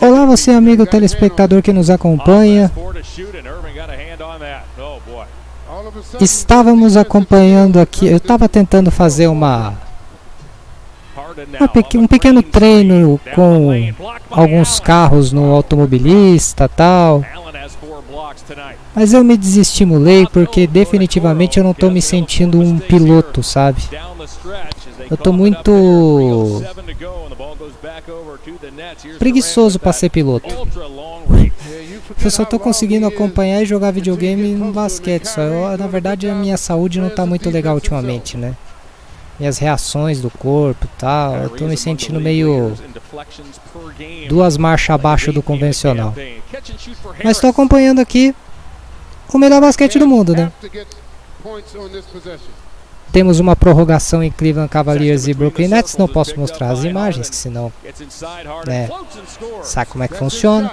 Olá, você amigo telespectador que nos acompanha. Estávamos acompanhando aqui, eu estava tentando fazer um pequeno treino com alguns carros no automobilista tal, mas eu me desestimulei porque definitivamente eu não estou me sentindo um piloto, sabe? Eu estou muito preguiçoso para ser piloto. Eu só estou conseguindo acompanhar e jogar videogame no basquete só. Na verdade a minha saúde não está muito legal ultimamente, né? Minhas reações do corpo e tal, eu tô me sentindo meio 2 marchas abaixo do convencional. Mas estou acompanhando aqui o melhor basquete do mundo, né? Temos uma prorrogação em Cleveland Cavaliers e Brooklyn Nets. Não posso mostrar as imagens, que senão, né, sabe como é que funciona.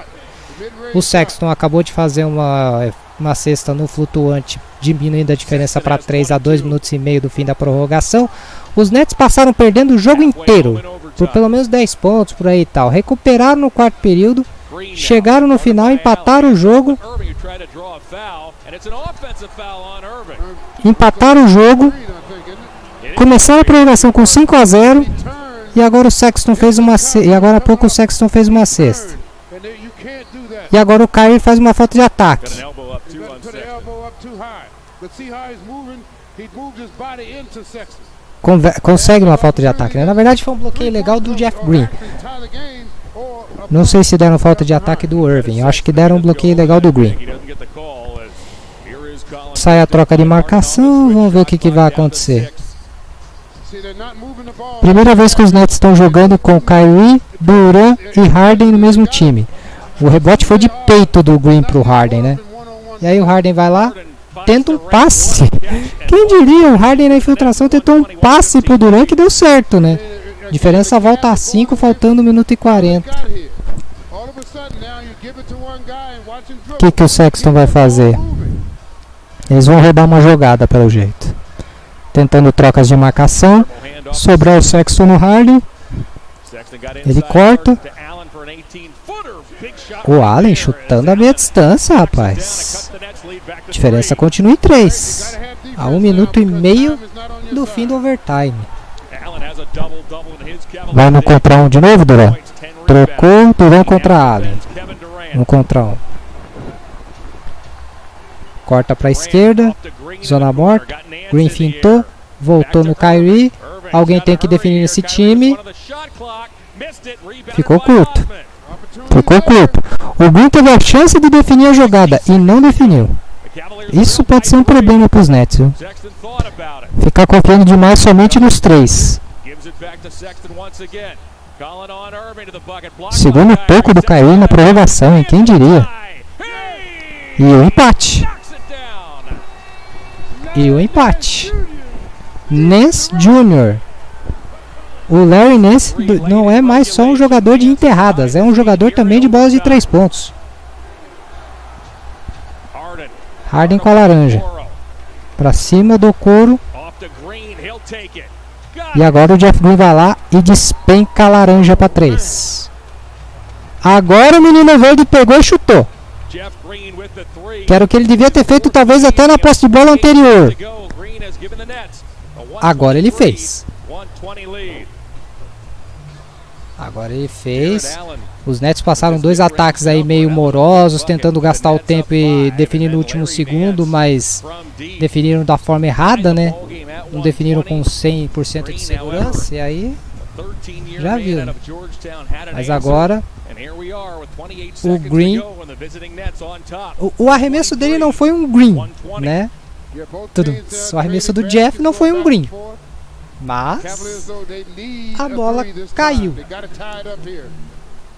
O Sexton acabou de fazer uma cesta no flutuante, diminuindo a diferença para 3 a 2 minutos e meio do fim da prorrogação. Os Nets passaram perdendo o jogo inteiro, por pelo menos 10 pontos, por aí e tal. Recuperaram no quarto período, chegaram no final, empataram o jogo. Empataram o jogo, começaram a prorrogação com 5 a 0 e agora o Sexton fez e agora há pouco o Sexton fez uma cesta. E agora o Kyrie faz uma falta de ataque. Consegue uma falta de ataque, né? Na verdade foi um bloqueio legal do Jeff Green. Não sei se deram falta de ataque do Irving. Eu acho que deram um bloqueio legal do Green. Sai a troca de marcação. Vamos ver o que vai acontecer. Primeira vez que os Nets estão jogando com Kyrie, Durant e Harden no mesmo time. O rebote foi de peito do Green pro Harden, né? E aí o Harden vai lá, tenta um passe. Quem diria, o Harden na infiltração tentou um passe pro Durant que deu certo, né? Diferença volta a 5, faltando 1 minuto e 40. O que o Sexton vai fazer? Eles vão roubar uma jogada pelo jeito. Tentando trocas de marcação. Sobrar o Sexton no Harden. Ele corta. O Allen chutando a meia distância, rapaz. A diferença continua em 3. A 1 minuto e meio do fim do overtime. Vai no contra 1 de novo, Durant? Trocou, Durant contra Allen. 1 contra 1. Corta para a esquerda. Zona morta. Green fintou. Voltou no Kyrie. Alguém tem que definir esse time. Ficou curto. Ficou curto. O Green teve a chance de definir a jogada e não definiu. Isso pode ser um problema para os Nets, viu? Ficar confiando demais somente nos 3. Segundo toco do Kyrie na prorrogação, hein? Quem diria? E o empate. E o empate. Nance Jr. O Larry Nance não é mais só um jogador de enterradas, é um jogador também de bolas de 3 pontos. Harden com a laranja. Pra cima do couro. E agora o Jeff Green vai lá e despenca a laranja para 3. Agora o menino verde pegou e chutou. Que era o que ele devia ter feito talvez até na posse de bola anterior. Agora ele fez. Agora ele fez. Os Nets passaram 2 ataques aí meio morosos, tentando gastar o tempo e definir no último segundo, mas definiram da forma errada, né? Não definiram com 100% de segurança, e aí já viu. Né? Mas agora o Green, o arremesso dele não foi um Green, né? O arremesso do Jeff não foi um Green. Mas a bola caiu.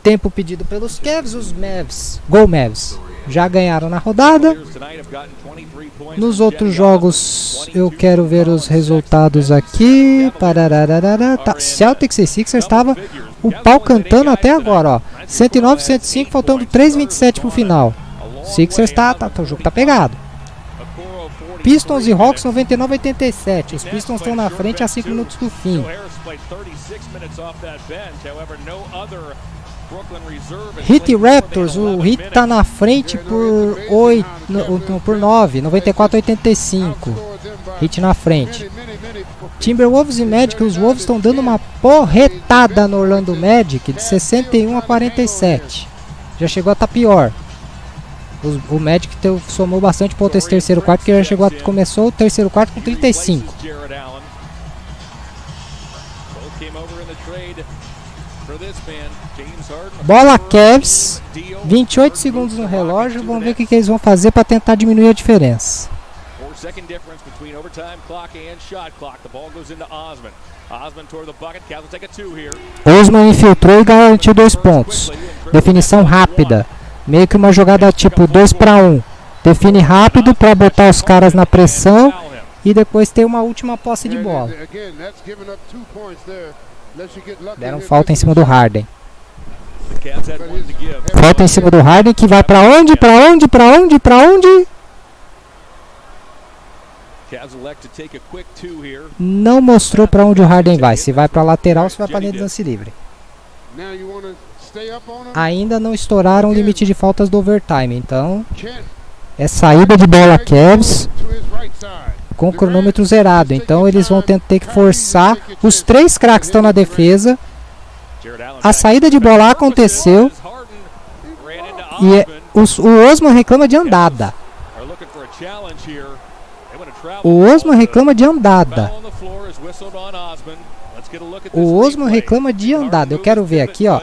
Tempo pedido pelos Cavs, os Mavs, Go Mavs, já ganharam na rodada. Nos outros jogos eu quero ver os resultados aqui. Tá. Celtics e Sixers estava o pau cantando até agora, ó. 109, 105, faltando 3:27 pro final. Sixers o jogo tá pegado. Pistons e Hawks 99-87. Os Pistons estão na frente a 5 minutos do fim. Heat e Raptors, o Heat tá na frente por 9, 94-85. Heat na frente. Timberwolves e Magic, os Wolves estão dando uma porretada no Orlando Magic de 61-47. Já chegou a estar pior. O Magic somou bastante ponto esse terceiro quarto, porque já começou o terceiro quarto com 35. Bola Cavs, 28 segundos no relógio. Vamos ver o que eles vão fazer para tentar diminuir a diferença. Osman infiltrou e garantiu 2 pontos. Definição rápida. Meio que uma jogada tipo 2 para 1. Define rápido para botar os caras na pressão e depois ter uma última posse de bola. Deram falta em cima do Harden. Falta em cima do Harden, que vai pra onde? Não mostrou pra onde o Harden vai. Se vai pra lateral ou se vai pra linha de lance livre. Ainda não estouraram o limite de faltas do overtime. Então é saída de bola Cavs com o cronômetro zerado. Então eles vão ter que forçar. Os 3 craques estão na defesa. A saída de bola aconteceu e o Osman reclama de andada. O Osman reclama de andada. O Osman reclama de andada. Eu quero ver aqui, ó.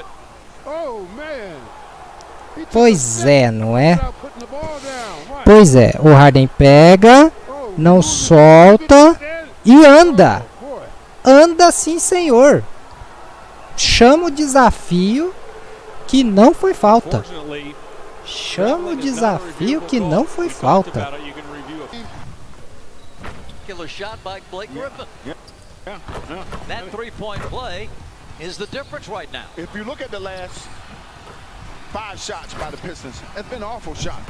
Pois é, não é? Pois é, o Harden pega, não solta e anda. Anda sim, senhor. Chama o desafio que não foi falta. Chama o desafio que não foi falta. Killer shot by Blake Griffin. That three-point play is the difference right now. If you look at the last 5 shots by the Pistons, it's been awful shots.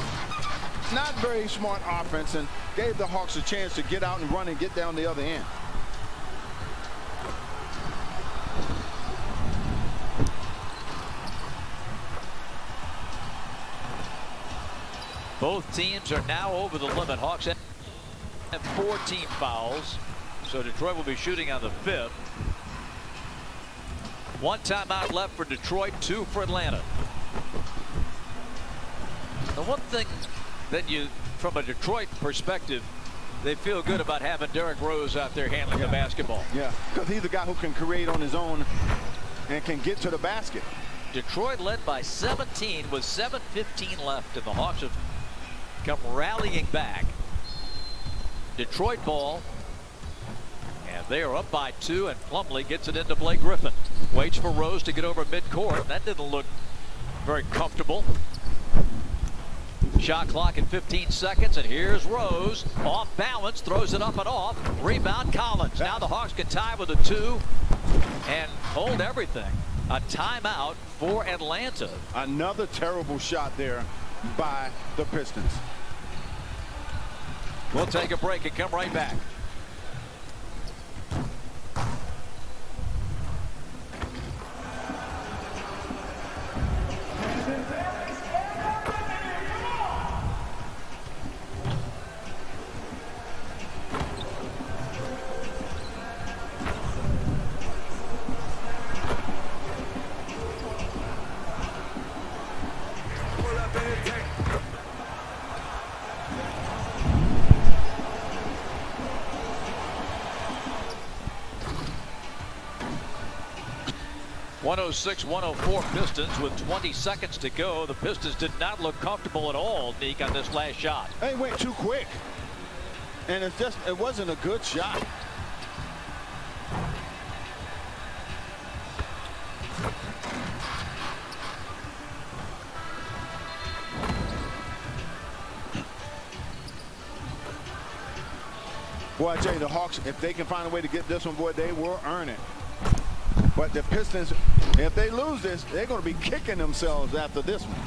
Not very smart offense and gave the Hawks a chance to get out and run and get down the other end. Both teams are now over the limit. Hawks have 14 fouls, so Detroit will be shooting on the 5th. 1 timeout left for Detroit, 2 for Atlanta. The one thing that from a Detroit perspective, they feel good about having Derrick Rose out there handling the basketball. Yeah, because he's the guy who can create on his own and can get to the basket. Detroit led by 17 with 7:15 left, and the Hawks have come rallying back. Detroit ball, and they are up by 2, and Plumlee gets it into Blake Griffin. Waits for Rose to get over midcourt. That didn't look very comfortable. Shot clock at 15 seconds, and here's Rose. Off balance, throws it up and off. Rebound Collins. Now the Hawks can tie with a 2 and hold everything. A timeout for Atlanta. Another terrible shot there by the Pistons. We'll take a break and come right back. (106-104) Pistons with 20 seconds to go. The Pistons did not look comfortable at all, Deke, on this last shot. They went too quick, and it wasn't a good shot. Boy, I tell you, the Hawks, if they can find a way to get this one, boy, they will earn it. But the Pistons, if they lose this, they're going to be kicking themselves after this one.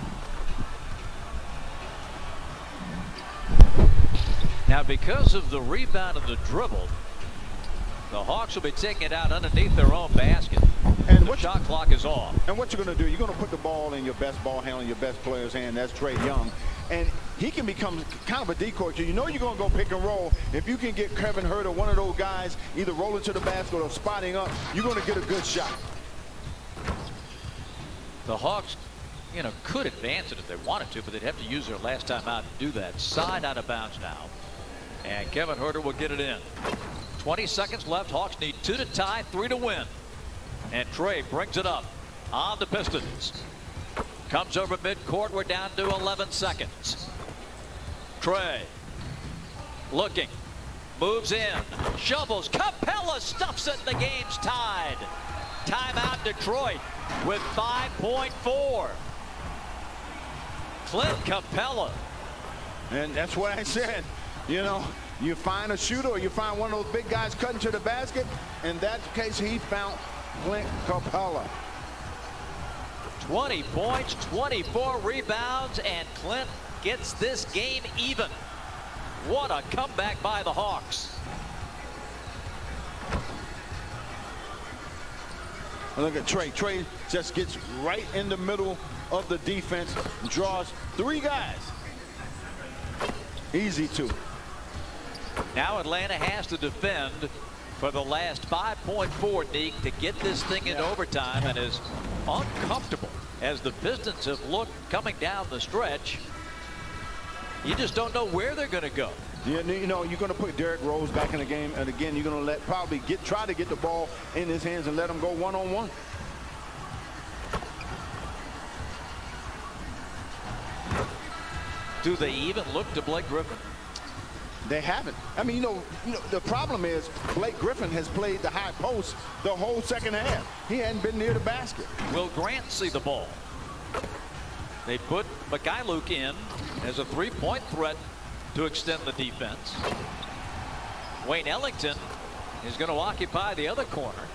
Now, because of the rebound and the dribble, the Hawks will be taking it out underneath their own basket. And the shot clock is off. And what you're going to do, you're going to put the ball in your best ball handler, your best player's hand. That's Trae Young. And he can become kind of a decoy. You know you're going to go pick and roll. If you can get Kevin Huerter, one of those guys, either rolling to the basket or spotting up, you're going to get a good shot. The Hawks, you know, could advance it if they wanted to, but they'd have to use their last time out to do that. Side out of bounds now. And Kevin Huerter will get it in. 20 seconds left. Hawks need 2 to tie, 3 to win. And Trae brings it up on the Pistons. Comes over midcourt. We're down to 11 seconds. Trae looking. Moves in. Shovels. Capella stuffs it. The game's tied. Timeout Detroit with 5.4. Clint Capella. And that's what I said. You know, you find a shooter or you find one of those big guys cutting to the basket. In that case, he found Clint Capella. 20 points, 24 rebounds, and Clint gets this game even. What a comeback by the Hawks. Look at Trae. Trae just gets right in the middle of the defense, draws 3 guys. Easy 2. Now Atlanta has to defend for the last 5.4, Deke, to get this thing into overtime, and is uncomfortable as the Pistons have looked coming down the stretch. You just don't know where they're going to go. You know, you're going to put Derrick Rose back in the game, and again, you're going to try to get the ball in his hands and let him go one-on-one. Do they even look to Blake Griffin? They haven't. I mean, you know, the problem is Blake Griffin has played the high post the whole second half. He hadn't been near the basket. Will Grant see the ball? They put Mikhailuk in as a 3-point threat to extend the defense. Wayne Ellington is going to occupy the other corner.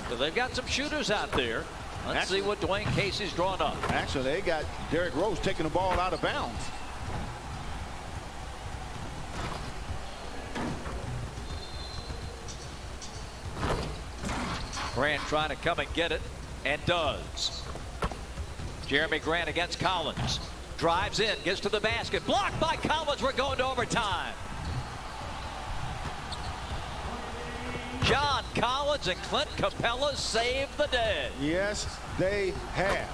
So they've got some shooters out there. Let's see what Dwayne Casey's drawn up. Actually, they got Derrick Rose taking the ball out of bounds. Grant trying to come and get it, and does. Jeremy Grant against Collins. Drives in, gets to the basket. Blocked by Collins. We're going to overtime. John Collins and Clint Capella save the day. Yes, they have.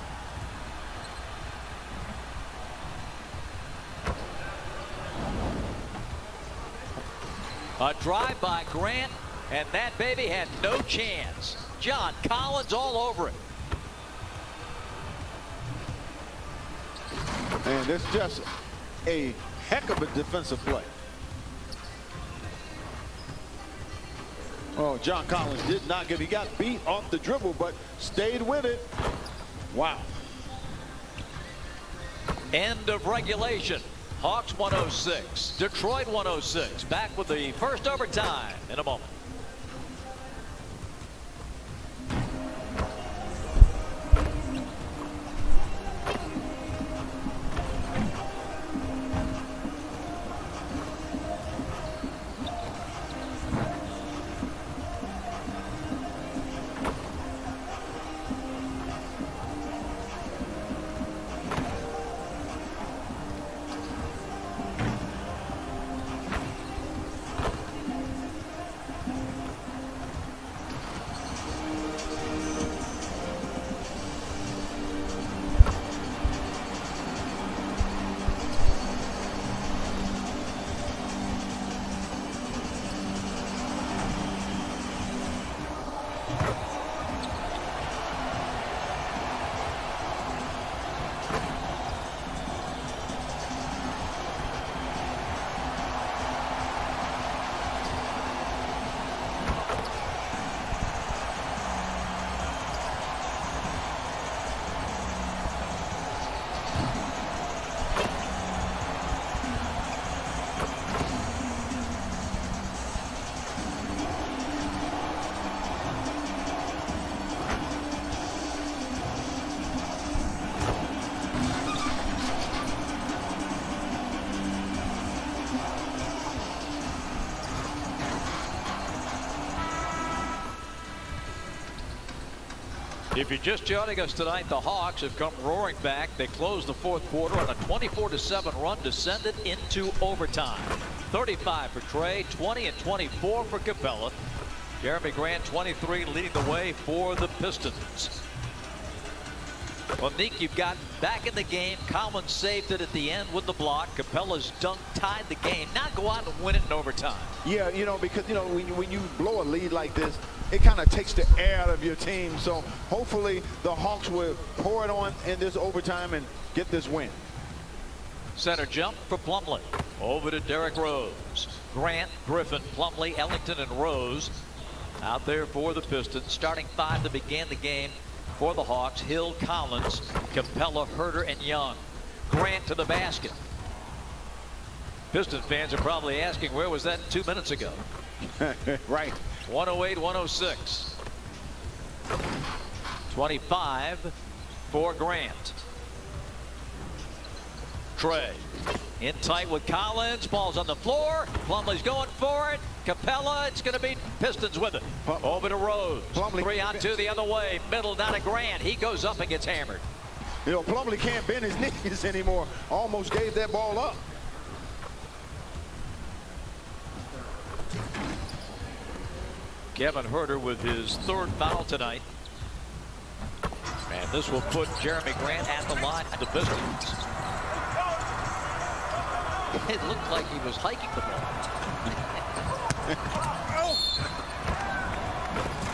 A drive by Grant, and that baby had no chance. John Collins all over it. And it's just a heck of a defensive play. Oh, John Collins did not give. He got beat off the dribble, but stayed with it. Wow. End of regulation. Hawks 106, Detroit 106. Back with the first overtime in a moment. If you're just joining us tonight, the Hawks have come roaring back. They closed the fourth quarter on a 24-7 run to send it into overtime. 35 for Trey, 20 and 24 for Capella. Jeremy Grant, 23, leading the way for the Pistons. Well, Nick, you've got back in the game. Collins saved it at the end with the block. Capella's dunk tied the game. Now go out and win it in overtime. Yeah, you know, because, you know, when you blow a lead like this, it kind of takes the air out of your team. So hopefully the Hawks will pour it on in this overtime and get this win. Center jump for Plumlee. Over to Derrick Rose. Grant, Griffin, Plumlee, Ellington, and Rose out there for the Pistons. Starting five that began the game for the Hawks: Hill, Collins, Capella, Herter, and Young. Grant to the basket. Pistons fans are probably asking, where was that 2 minutes ago? Right. 108-106. 25 for Grant. Trey in tight with Collins. Ball's on the floor. Plumlee's going for it. Capella, it's going to be Pistons with it. Over to Rose. Plumlee 3-on-2 the other way. Middle down to Grant. He goes up and gets hammered. You know, Plumlee can't bend his knees anymore. Almost gave that ball up. Kevin Herter with his third foul tonight. And this will put Jeremy Grant at the line of the Pistons. It looked like he was hiking the ball.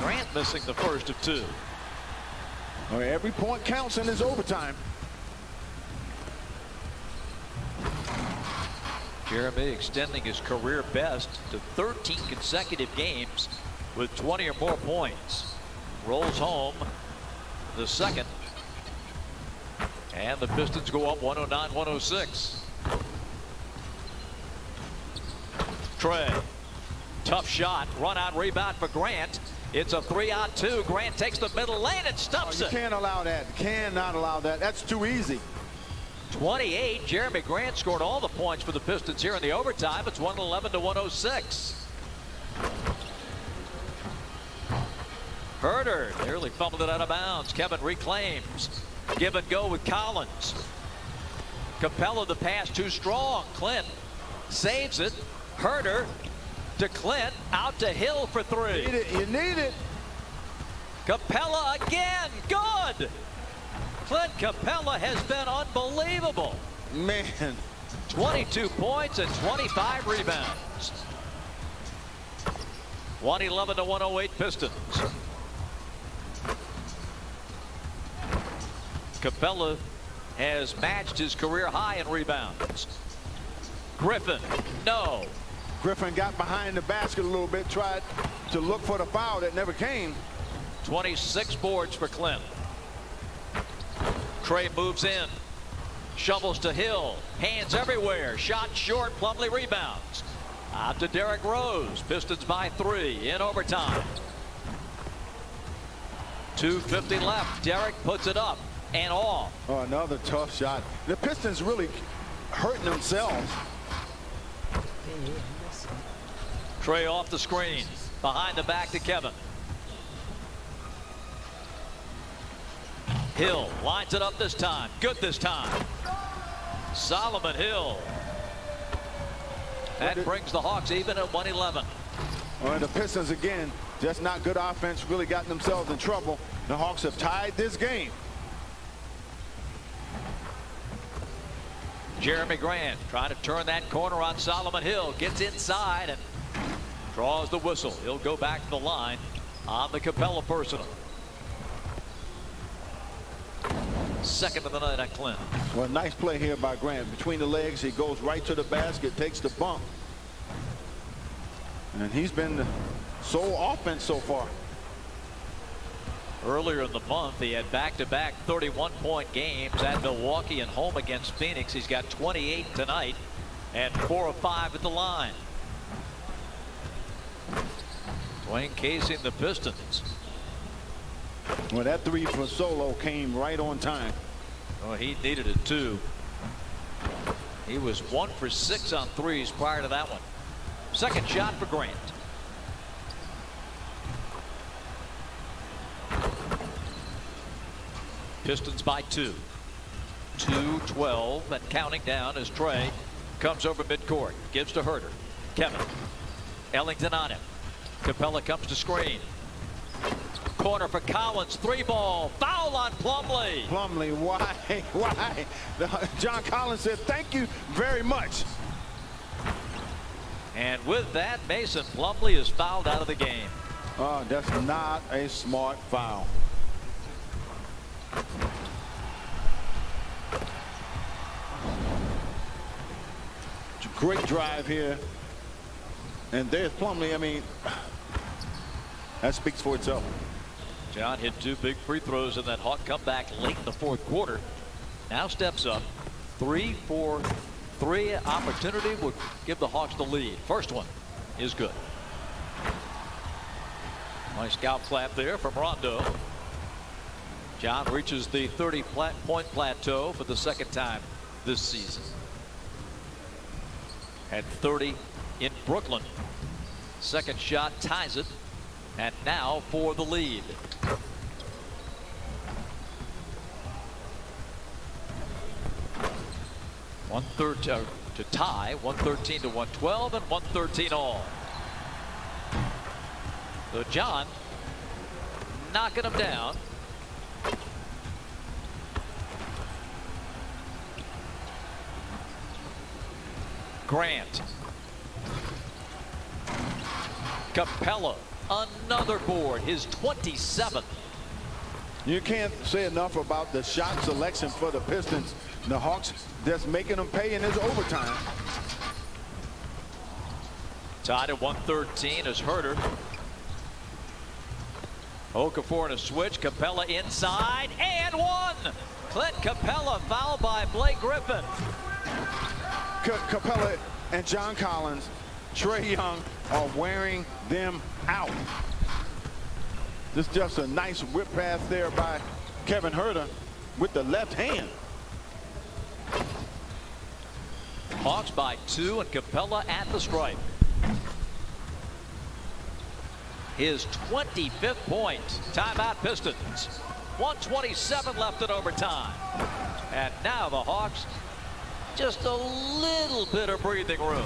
Grant missing the first of two. Well, every point counts in this overtime. Jeremy extending his career best to 13 consecutive games with 20 or more points. Rolls home the second. And the Pistons go up 109-106. Trey, tough shot, run out rebound for Grant. It's a 3-on-2. Grant takes the middle lane and stuffs it. You can't allow that. Cannot allow that. That's too easy. 28. Jeremy Grant scored all the points for the Pistons here in the overtime. It's 111-106. Herter nearly fumbled it out of bounds. Kevin reclaims. Give and go with Collins. Capella, the pass too strong. Clint saves it. Herter to Clint, out to Hill for three. You need it. You need it. Capella again. Good. Clint Capella has been unbelievable. Man. 22 points and 25 rebounds. 111-108 Pistons. Capella has matched his career high in rebounds. Griffin, no. Griffin got behind the basket a little bit, tried to look for the foul that never came. 26 boards for Clint. Trey moves in, shovels to Hill, hands everywhere, shot short. Plumlee rebounds. Out to Derrick Rose. Pistons by 3 in overtime. 2:50 left. Derrick puts it up and off. Oh, another tough shot. The Pistons really hurting themselves. Trey off the screen, behind the back to Kevin. Hill lines it up this time. Good this time. Solomon Hill. That brings the Hawks even at 111. Well, the Pistons again, just not good offense, really got themselves in trouble. The Hawks have tied this game. Jeremy Grant trying to turn that corner on Solomon Hill. Gets inside and draws the whistle. He'll go back to the line on the Capella personal. Second of the night on Clint. Well, nice play here by Grant. Between the legs, he goes right to the basket, takes the bump. And he's been the sole offense so far. Earlier in the month, he had back-to-back 31-point games at Milwaukee and home against Phoenix. He's got 28 tonight and 4 of 5 at the line. Dwayne Casey and the Pistons. Well, that three for Solo came right on time. Oh, he needed it too. He was 1 for 6 on threes prior to that one. Second shot for Grant. Pistons by 2. 2-12 and counting down as Trey comes over midcourt. Gives to Herter. Kevin. Ellington on him. Capella comes to screen. Corner for Collins. 3-ball. Foul on Plumlee. Plumlee, why? Why? John Collins said, thank you very much. And with that, Mason Plumlee is fouled out of the game. Oh, that's not a smart foul. It's a great drive here. And there's Plumlee. I mean, that speaks for itself. John hit 2 big free throws in that Hawk comeback late in the 4th quarter. Now steps up. 3-for-3 opportunity would give the Hawks the lead. First one is good. Nice scalp clap there from Rondo. John reaches the 30-point plateau for the 2nd time this season. Had 30 in Brooklyn. Second shot ties it. And now for the lead. To tie, 113 to 112 and 113 all. So John knocking him down. Grant. Capella. Another board, his 27th. You can't say enough about the shot selection for the Pistons. The Hawks just making them pay in this overtime. Tied at 113 is Herter. Okafor in a switch. Capella inside and one. Clint Capella fouled by Blake Griffin. Capella and John Collins, Trae Young are wearing them out. This is just a nice whip pass there by Kevin Herter with the left hand. Hawks by 2 and Capella at the stripe. His 25th point. Timeout Pistons. 1:27 left in overtime. And now the Hawks just a little bit of breathing room.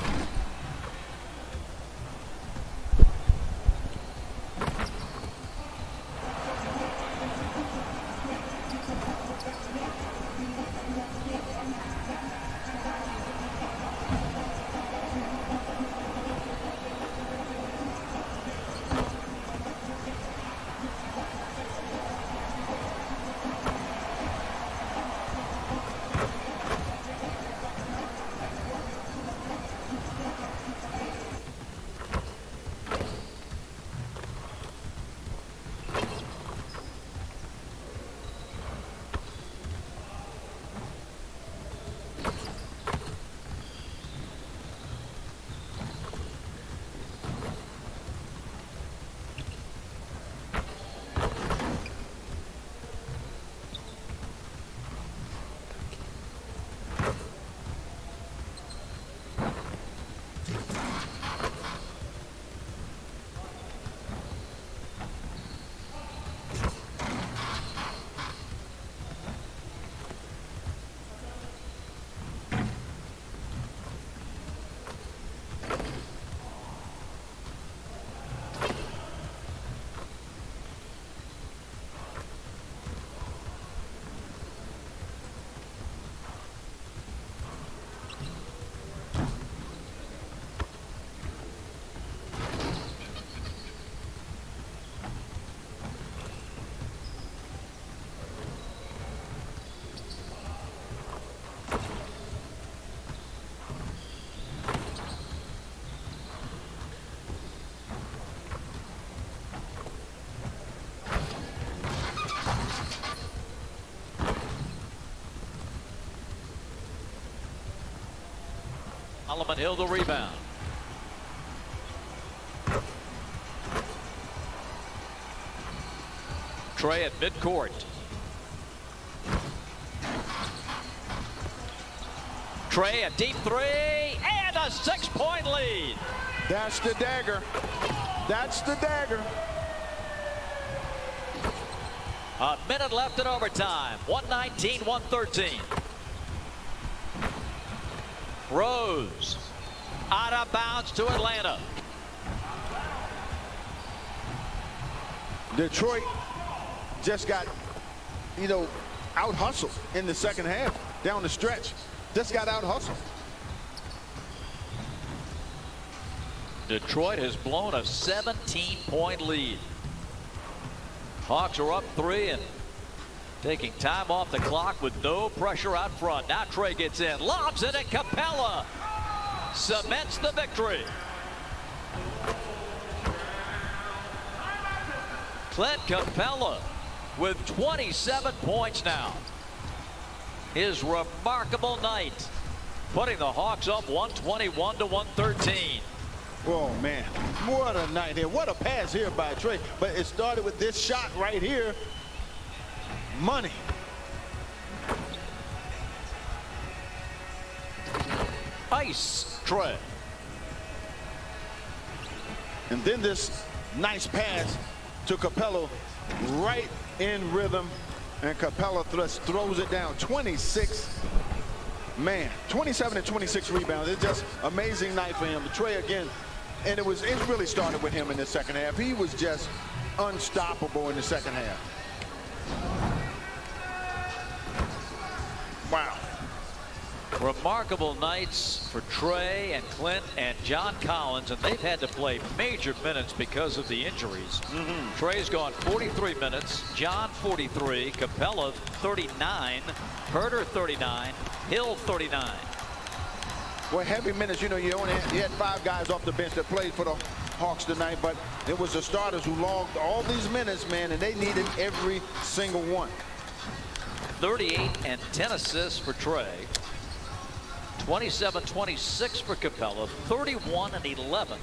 Solomon Hill the rebound. Trey at midcourt. Trey a deep 3 and a 6-point lead. That's the dagger. That's the dagger. A minute left in overtime. 119-113. Rose out of bounds to Atlanta. Detroit just got, out hustled in the second half down the stretch. Just got out hustled. Detroit has blown a 17-point lead. Hawks are up 3 and taking time off the clock with no pressure out front. Now Trey gets in, lobs it, and Capella cements the victory. Clint Capella with 27 points now. His remarkable night, putting the Hawks up 121-113. Oh, man, what a night here. What a pass here by Trey. But it started with this shot right here. Money. Ice Trey. And then this nice pass to Capella right in rhythm. And Capella throws it down. 26. Man, 27 and 26 rebounds. It's just amazing night for him. Trey again. And it really started with him in the second half. He was just unstoppable in the second half. Wow. Remarkable nights for Trey and Clint and John Collins, and they've had to play major minutes because of the injuries. Trey's gone 43 minutes, John 43, Capella 39, Herter 39, Hill 39. Well, heavy minutes, you had 5 guys off the bench that played for the Hawks tonight, but it was the starters who logged all these minutes, man, and they needed every single one. 38 and 10 assists for Trey. 27-26 for Capella. 31 and 11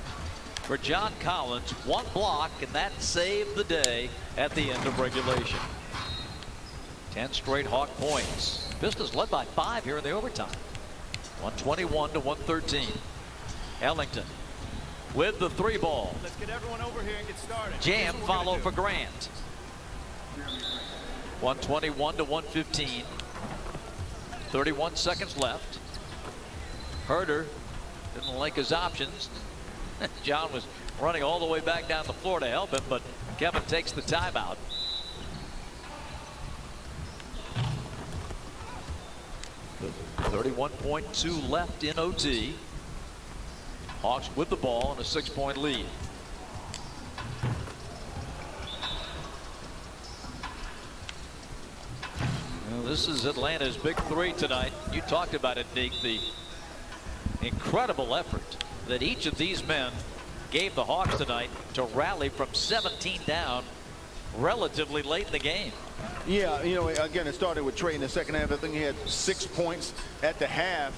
for John Collins. 1 block, and that saved the day at the end of regulation. 10 straight Hawk points. Pistons led by 5 here in the overtime. 121-113. Ellington with the 3 ball. Let's get everyone over here and get started. Jam follow for Grant. 121-115. 31 seconds left. Herter didn't like his options. John was running all the way back down the floor to help him, but Kevin takes the timeout. .2 left in OT. Hawks with the ball and a 6-point lead. Well, this is Atlanta's big 3 tonight. You talked about it, Nick, the incredible effort that each of these men gave the Hawks tonight to rally from 17 down relatively late in the game. Yeah, again, it started with Trey in the second half. I think he had 6 points at the half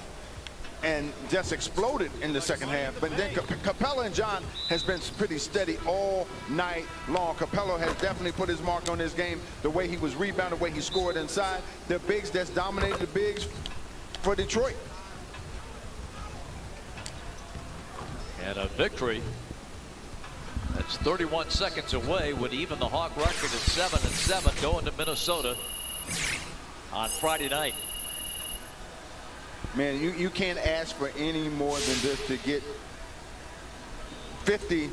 and just exploded in the second half. But then Capella and John has been pretty steady all night long. Capella has definitely put his mark on this game. The way he was rebounded, the way he scored inside. The bigs that's dominated the bigs for Detroit. And a victory that's 31 seconds away would even the Hawk record at 7-7 going to Minnesota on Friday night. Man, you can't ask for any more than this to get 50+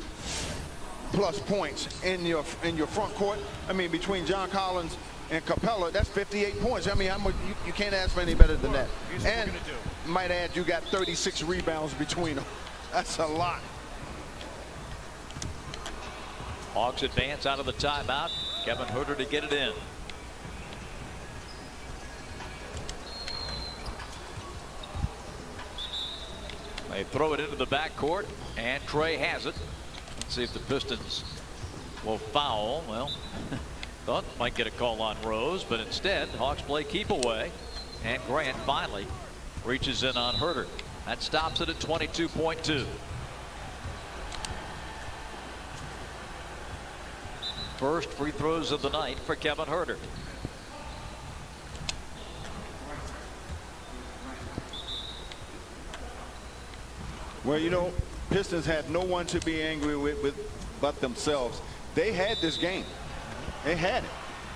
points in your front court. I mean, between John Collins and Capella, that's 58 points. I mean, you can't ask for any better than that. And might add, you got 36 rebounds between them. That's a lot. Hawks advance out of the timeout. Kevin Herter to get it in. They throw it into the backcourt, and Trey has it. Let's see if the Pistons will foul. Well, thought might get a call on Rose, but instead, Hawks play keep away, and Grant finally reaches in on Herter. That stops it at 22.2. First free throws of the night for Kevin Herter. Well, Pistons had no one to be angry with but themselves. They had this game. They had it.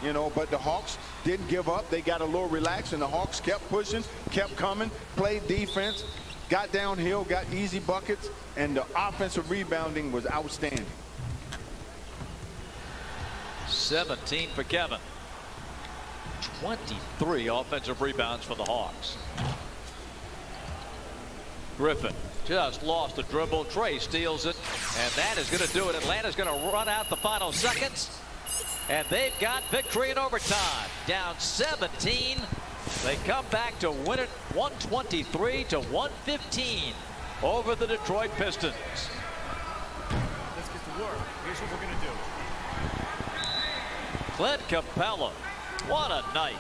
You know, but the Hawks didn't give up. They got a little relaxed, and the Hawks kept pushing, kept coming, played defense, got downhill, got easy buckets, and the offensive rebounding was outstanding. 17 for Kevin. 23 offensive rebounds for the Hawks. Griffin just lost the dribble. Trey steals it, and that is going to do it. Atlanta's going to run out the final seconds, and they've got victory in overtime. Down 17. They come back to win it 123-115 over the Detroit Pistons. Let's get to work. Here's what we're going to do. Clint Capella, what a night.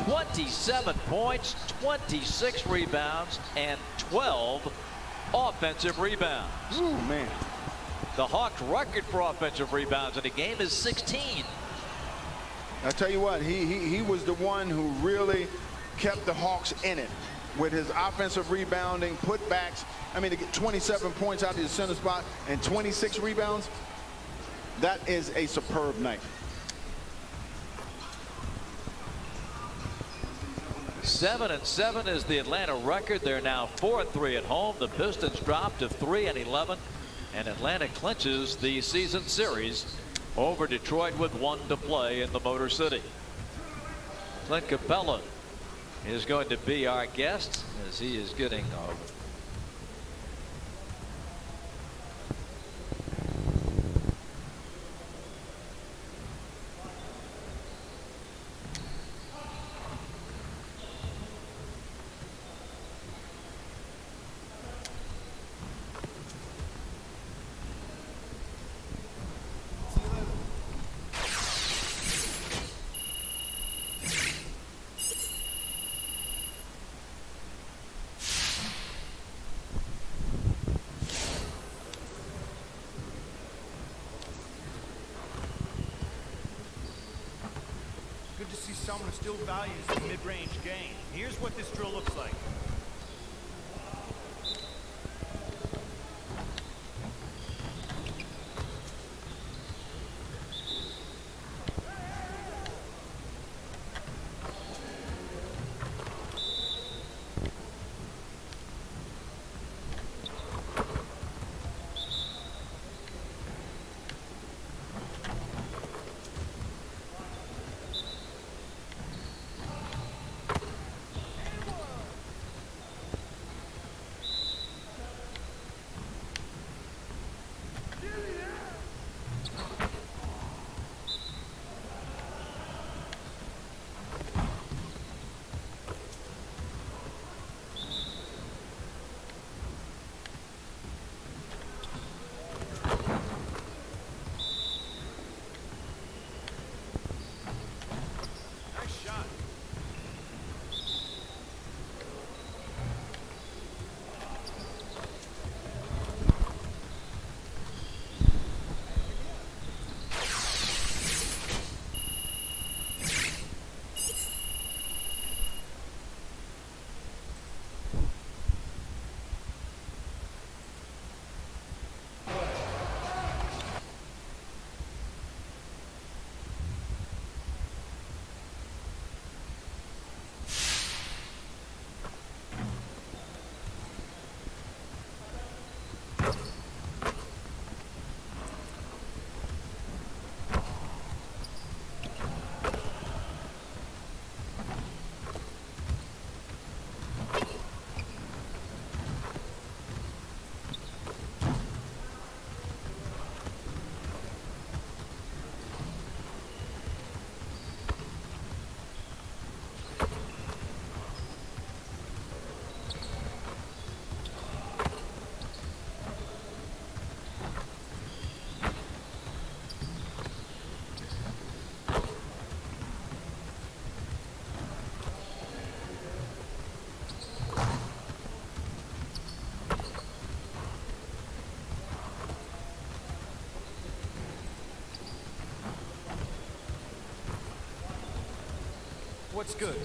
27 points, 26 rebounds, and 12 offensive rebounds. Ooh, man. The Hawks' record for offensive rebounds in a game is 16. I tell you what, he was the one who really kept the Hawks in it with his offensive rebounding, putbacks. I mean, to get 27 points out of the center spot and 26 rebounds, that is a superb night. 7-7 is the Atlanta record. They're now 4-3 at home. The Pistons drop to 3-11, and Atlanta clinches the season series over Detroit with 1 to play in the Motor City. Clint Capella is going to be our guest as he is getting Good to see someone who still values the mid-range game. Here's what this drill looks like. What's good?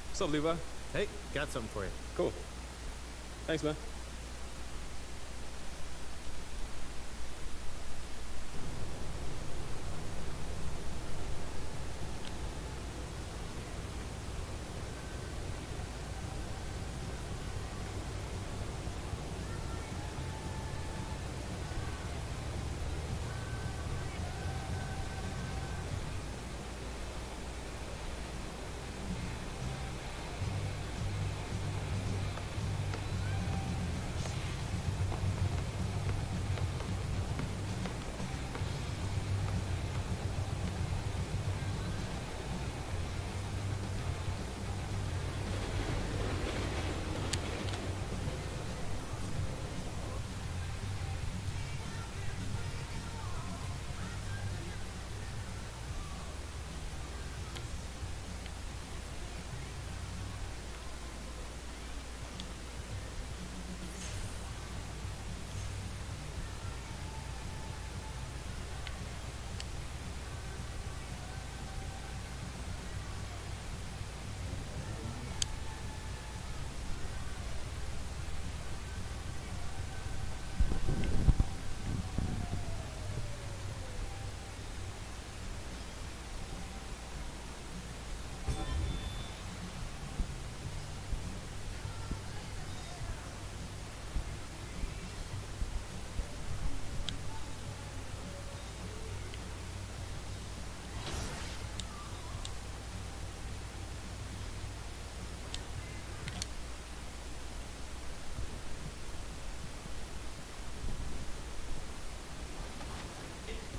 What's up, Levi? Hey, got something for you. Cool. Thanks, man.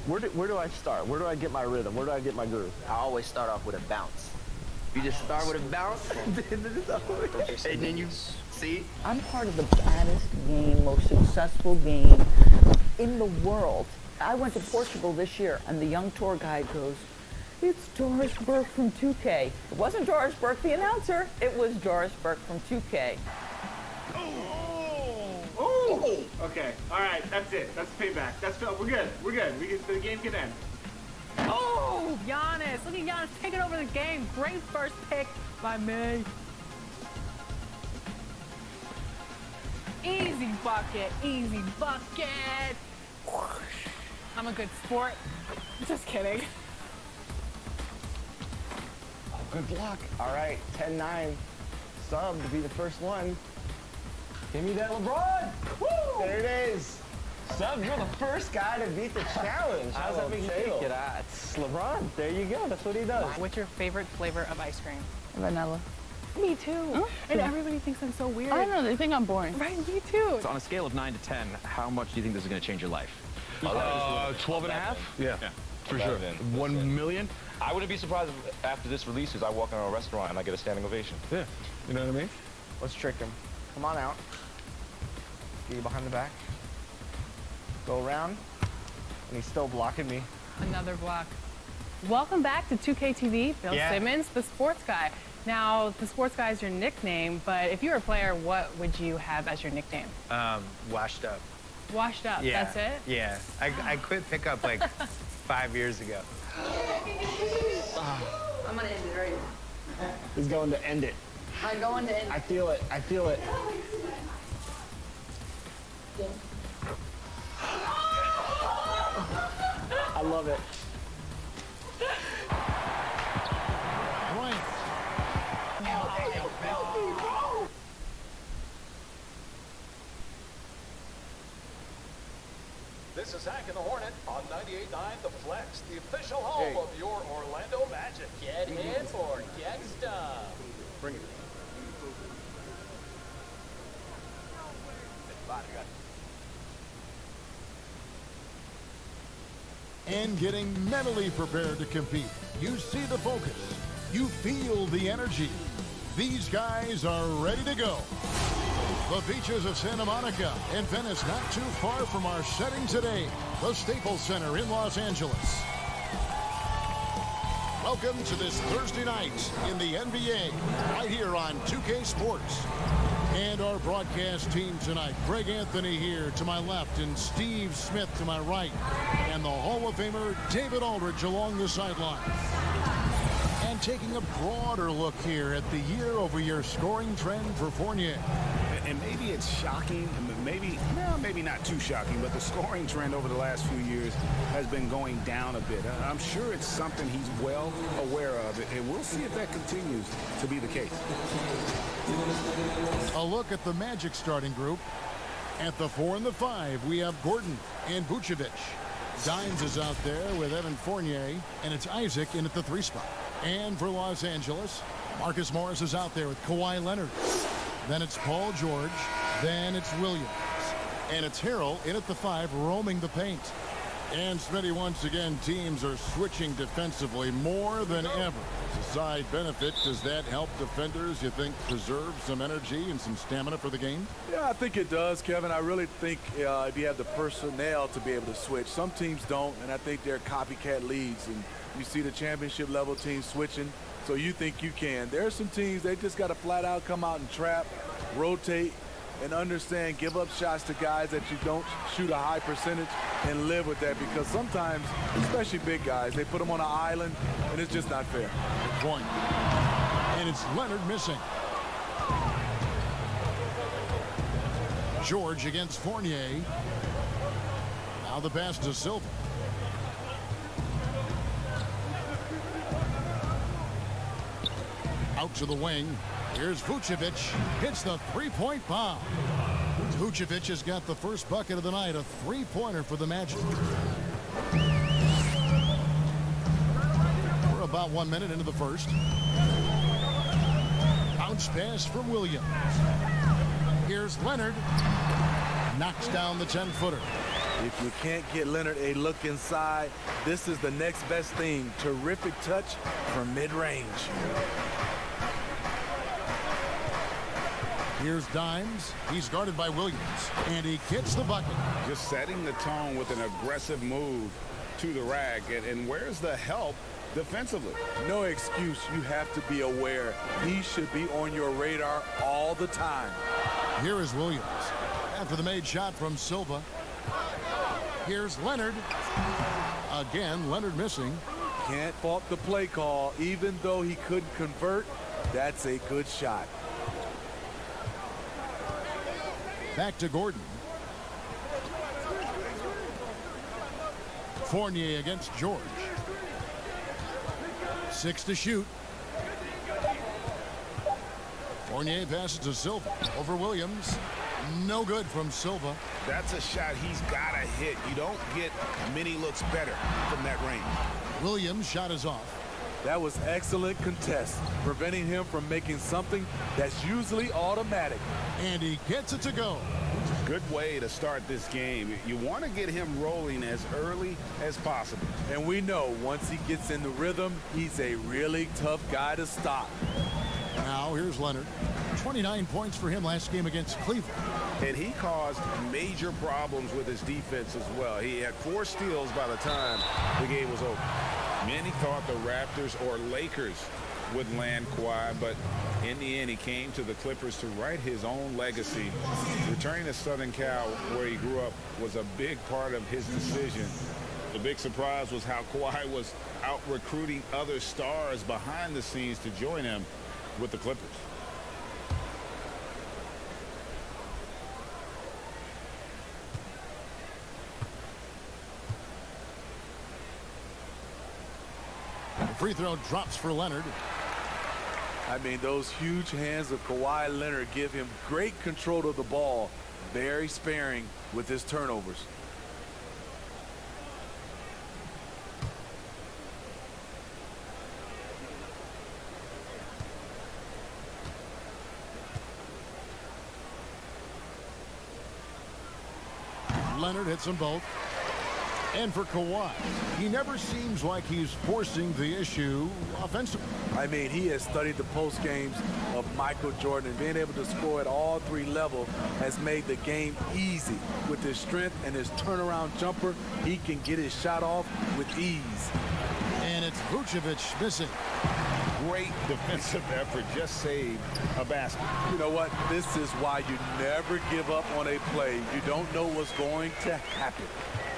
Where do I start? Where do I get my rhythm? Where do I get my groove? I always start off with a bounce. You just start with a bounce, and then you see. I'm part of the baddest game, most successful game in the world. I went to Portugal this year, and the young tour guide goes, "It's Doris Burke from 2K." It wasn't Doris Burke, the announcer. It was Doris Burke from 2K. Oh! Okay, all right, that's it. That's payback. We're good. We're good. The game can end. Oh, Giannis. Look at Giannis taking over the game. Great first pick by me. Easy bucket. Easy bucket. I'm a good sport. Just kidding. Oh, good block. All right, 10-9. Sub to be the first one. Give me that LeBron. Woo! There it is. Sub, you're the first guy to beat the challenge. How's that making you feel? It's LeBron. There you go. That's what he does. What's your favorite flavor of ice cream? Vanilla. Me too. And everybody thinks I'm so weird. I don't know, they think I'm boring. Right, me too. So on a scale of 9 to 10, how much do you think this is going to change your life? 12 and a half? Yeah, for sure. 1 million? I wouldn't be surprised if after this releases, I walk into a restaurant and I get a standing ovation. Yeah, you know what I mean? Let's trick him. Come on out. Get you behind the back. Go around. And he's still blocking me. Another block. Welcome back to 2K TV, Bill Simmons, the sports guy. Now, the sports guy is your nickname, but if you were a player, what would you have as your nickname? Washed up. Washed up, Yeah. that's it? Yeah, I quit pickup like 5 years ago. I'm gonna end it right. He's going to end it. I'm going to end I feel it. I feel it. I love it. This is Hack and the Hornet on 98.9 The Flex, the official home of your Orlando Magic. Get in or get stuff. Bring it. And getting mentally prepared to compete. You see the focus. You feel the energy. These guys are ready to go. The beaches of Santa Monica and Venice, not too far from our setting today, the Staples Center in Los Angeles. Welcome to this Thursday night in the NBA, right here on 2K Sports. And our broadcast team tonight, Greg Anthony here to my left and Steve Smith to my right. And the hallway Hall of Famer David Aldridge along the sideline. And taking a broader look here at the year-over-year scoring trend for Fournier. And maybe it's shocking, maybe not too shocking, but the scoring trend over the last few years has been going down a bit. I'm sure it's something he's well aware of, and we'll see if that continues to be the case. A look at the Magic starting group. At the 4 and the 5, we have Gordon and Vucevic. Dimes is out there with Evan Fournier, and it's Isaac in at the 3 spot. And for Los Angeles, Marcus Morris is out there with Kawhi Leonard. Then it's Paul George. Then it's Williams. And it's Harrell in at the 5, roaming the paint. And Smitty, once again, teams are switching defensively more than ever. As a side benefit, does that help defenders, you think, preserve some energy and some stamina for the game? Yeah, I think it does, Kevin. I really think if you have the personnel to be able to switch. Some teams don't, and I think they're copycat leagues. And you see the championship level teams switching, so you think you can. There are some teams, they just got to flat out come out and trap, rotate, and understand, give up shots to guys that you don't shoot a high percentage and live with that, because sometimes, especially big guys, they put them on an island and it's just not fair. Good point. And it's Leonard missing. George against Fournier. Now the pass to Silva. Out to the wing. Here's Vucevic. Hits the three-point bomb. Vucevic has got the first bucket of the night, a three-pointer for the Magic. We're about 1 minute into the first. Bounce pass from Williams. Here's Leonard. Knocks down the 10-footer. If you can't get Leonard a look inside, this is the next best thing. Terrific touch from mid-range. Here's Dimes. He's guarded by Williams. And he gets the bucket. Just setting the tone with an aggressive move to the rack. And where's the help defensively? No excuse. You have to be aware. He should be on your radar all the time. Here is Williams. After the made shot from Silva. Here's Leonard. Again, Leonard missing. Can't fault the play call. Even though he couldn't convert, that's a good shot. Back to Gordon. Fournier against George. 6 to shoot. Fournier passes to Silva. Over Williams. No good from Silva. That's a shot he's got to hit. You don't get many looks better from that range. Williams' shot is off. That was excellent contest, preventing him from making something that's usually automatic. And he gets it to go. Good way to start this game. You want to get him rolling as early as possible. And we know once he gets in the rhythm, he's a really tough guy to stop. Now here's Leonard. 29 points for him last game against Cleveland. And he caused major problems with his defense as well. He had 4 steals by the time the game was over. Many thought the Raptors or Lakers would land Kawhi, but in the end, he came to the Clippers to write his own legacy. Returning to Southern Cal, where he grew up, was a big part of his decision. The big surprise was how Kawhi was out recruiting other stars behind the scenes to join him with the Clippers. Free throw drops for Leonard. I mean, those huge hands of Kawhi Leonard give him great control of the ball, very sparing with his turnovers. Leonard hits them both. And for Kawhi, he never seems like he's forcing the issue offensively. I mean, he has studied the post games of Michael Jordan, and being able to score at all 3 levels has made the game easy. With his strength and his turnaround jumper, he can get his shot off with ease. And it's Vucevic missing. Great defensive effort, just saved a basket. You know what? This is why you never give up on a play. You don't know what's going to happen.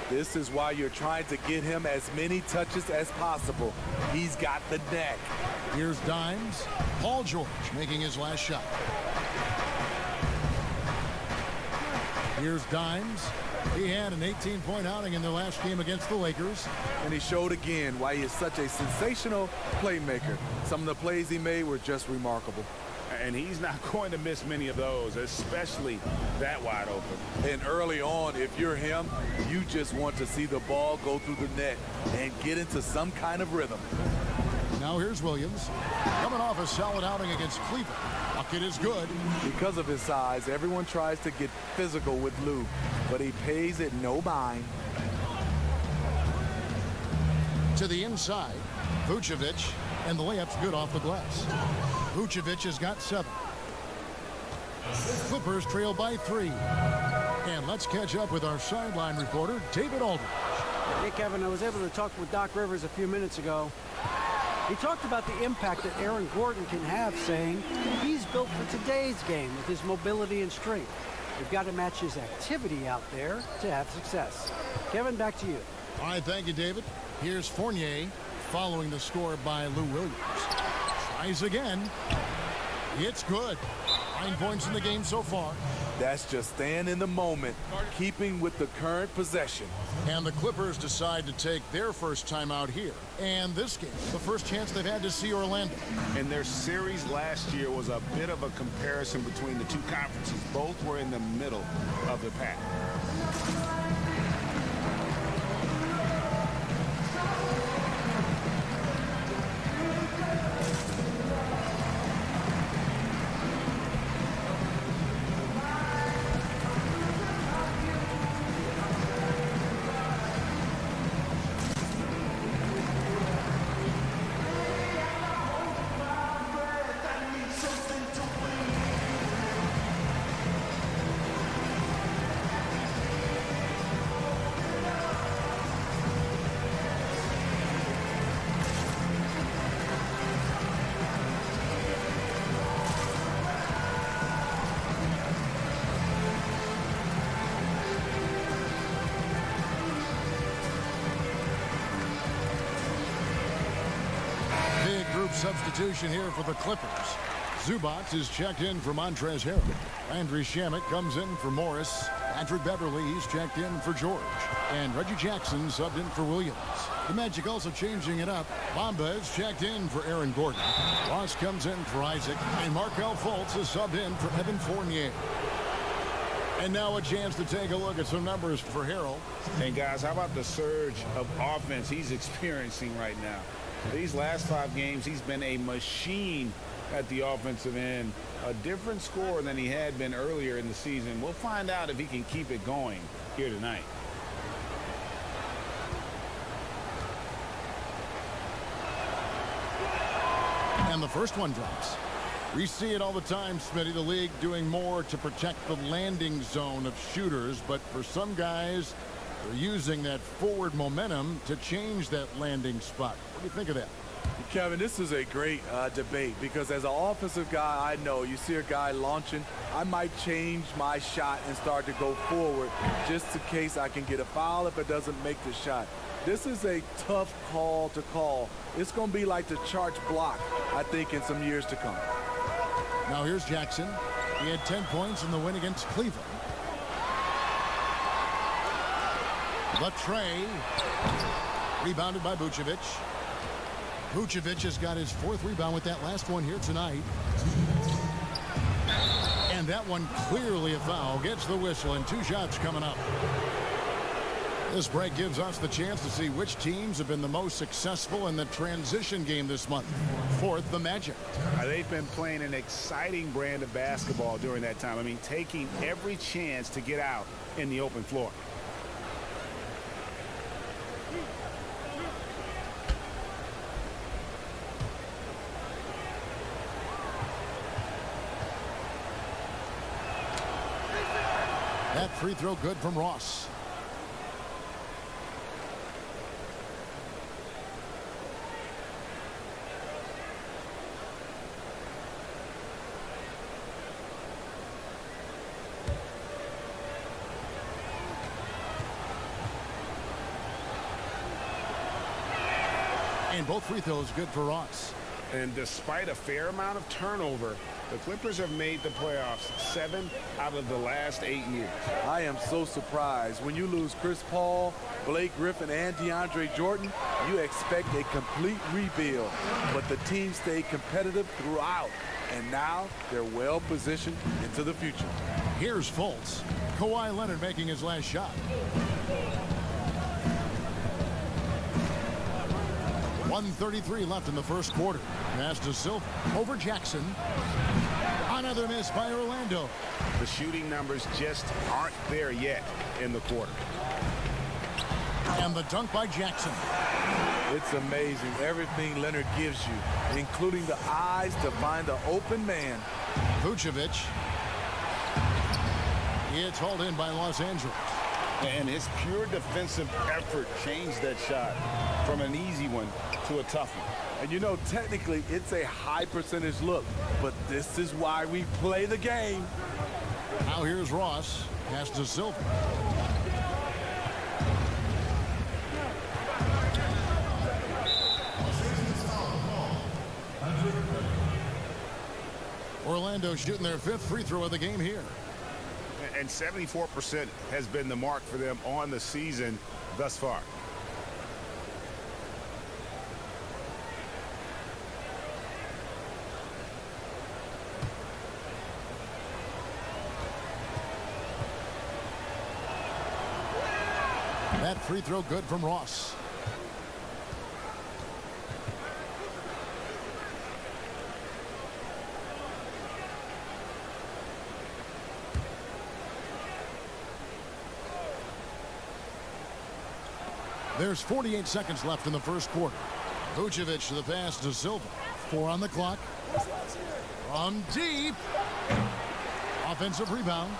This is why you're trying to get him as many touches as possible. He's got the knack. Here's Dimes. Paul George making his last shot. Here's Dimes. He had an 18-point outing in their last game against the Lakers. And he showed again why he is such a sensational playmaker. Some of the plays he made were just remarkable. And he's not going to miss many of those, especially that wide open. And early on, if you're him, you just want to see the ball go through the net and get into some kind of rhythm. Now here's Williams. Coming off a solid outing against Cleveland. Bucket is good. Because of his size, everyone tries to get physical with Lou, but he pays it no mind. To the inside, Vucevic, and the layup's good off the glass. Vucevic has got 7. Clippers trail by 3. And let's catch up with our sideline reporter, David Aldridge. Hey, Kevin, I was able to talk with Doc Rivers a few minutes ago. He talked about the impact that Aaron Gordon can have, saying he's built for today's game with his mobility and strength. We've got to match his activity out there to have success. Kevin, back to you. All right, thank you, David. Here's Fournier following the score by Lou Williams. Tries again. It's good. 9 points in the game so far. That's just staying in the moment, keeping with the current possession. And the Clippers decide to take their first time out here. And this game, the first chance they've had to see Orlando. And their series last year was a bit of a comparison between the two conferences. Both were in the middle of the pack. Substitution here for the Clippers. Zubac is checked in for Montrezl Harrell. Landry Shamet comes in for Morris. Patrick Beverly, he's checked in for George. And Reggie Jackson subbed in for Williams. The Magic also changing it up. Bamba is checked in for Aaron Gordon. Ross comes in for Isaac. And Markelle Fultz is subbed in for Evan Fournier. And now a chance to take a look at some numbers for Harrell. And guys, how about the surge of offense he's experiencing right now? These last 5 games, he's been a machine at the offensive end. A different scorer than he had been earlier in the season. We'll find out if he can keep it going here tonight. And the first one drops. We see it all the time, Smitty, the league doing more to protect the landing zone of shooters, but for some guys, they're using that forward momentum to change that landing spot. What do you think of that? Kevin, this is a great debate because as an offensive guy, I know you see a guy launching, I might change my shot and start to go forward just in case I can get a foul if it doesn't make the shot. This is a tough call to call. It's going to be like the charge block, I think, in some years to come. Now here's Jackson. He had 10 points in the win against Cleveland. The tray, rebounded by Vucevic. Vucevic has got his 4th rebound with that last one here tonight. And that one clearly a foul. Gets the whistle and 2 shots coming up. This break gives us the chance to see which teams have been the most successful in the transition game this month. 4th, the Magic. They've been playing an exciting brand of basketball during that time. I mean, taking every chance to get out in the open floor. That free throw good from Ross. And both free throws good for Ross. And despite a fair amount of turnover, the Clippers have made the playoffs 7 out of the last 8 years. I am so surprised. When you lose Chris Paul, Blake Griffin, and DeAndre Jordan, you expect a complete rebuild. But the team stayed competitive throughout, and now they're well positioned into the future. Here's Fultz. Kawhi Leonard making his last shot. 1:33 left in the first quarter. Pass to Silva over Jackson. Another miss by Orlando. The shooting numbers just aren't there yet in the quarter. And the dunk by Jackson. It's amazing everything Leonard gives you, including the eyes to find the open man. Vucevic. It's hauled in by Los Angeles. And his pure defensive effort changed that shot from an easy one to a tough one. And you know, technically, it's a high percentage look, but this is why we play the game. Now here's Ross. Pass to Silva. Orlando shooting their 5th free throw of the game here. And 74% has been the mark for them on the season thus far. That free throw good from Ross. There's 48 seconds left in the first quarter. Vucevic to the pass to Silva. 4 on the clock. From deep. Offensive rebound.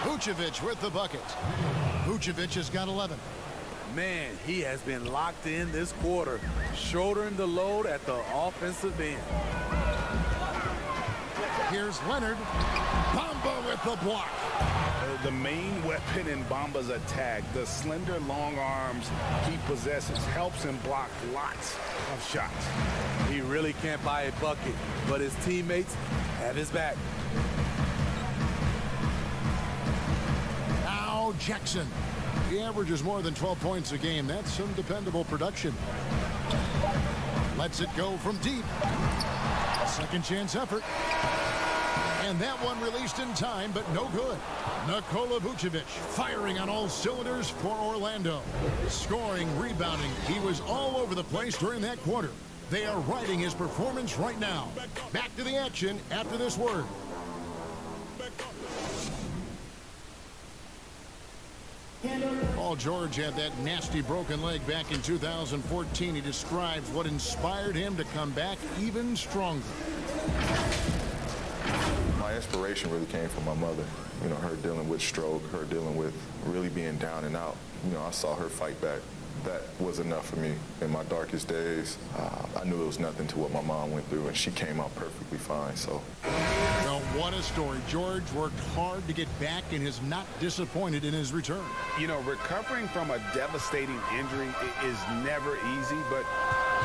Vucevic with the bucket. Vucevic has got 11. Man, he has been locked in this quarter, shouldering the load at the offensive end. Here's Leonard. Bamba with the block. The main weapon in Bamba's attack, the slender long arms he possesses, helps him block lots of shots. He really can't buy a bucket, but his teammates have his back. Now Jackson. He averages more than 12 points a game. That's some dependable production. Lets it go from deep. Second chance effort. And that one released in time, but no good. Nikola Vucevic firing on all cylinders for Orlando. Scoring, rebounding. He was all over the place during that quarter. They are riding his performance right now. Back to the action after this word. Paul George had that nasty broken leg back in 2014. He describes what inspired him to come back even stronger. My inspiration really came from my mother. You know, her dealing with stroke, her dealing with really being down and out. You know, I saw her fight back. That was enough for me in my darkest days. I knew it was nothing to what my mom went through, and she came out perfectly fine, so. Well, what a story. George worked hard to get back and is not disappointed in his return. You know, recovering from a devastating injury is never easy, but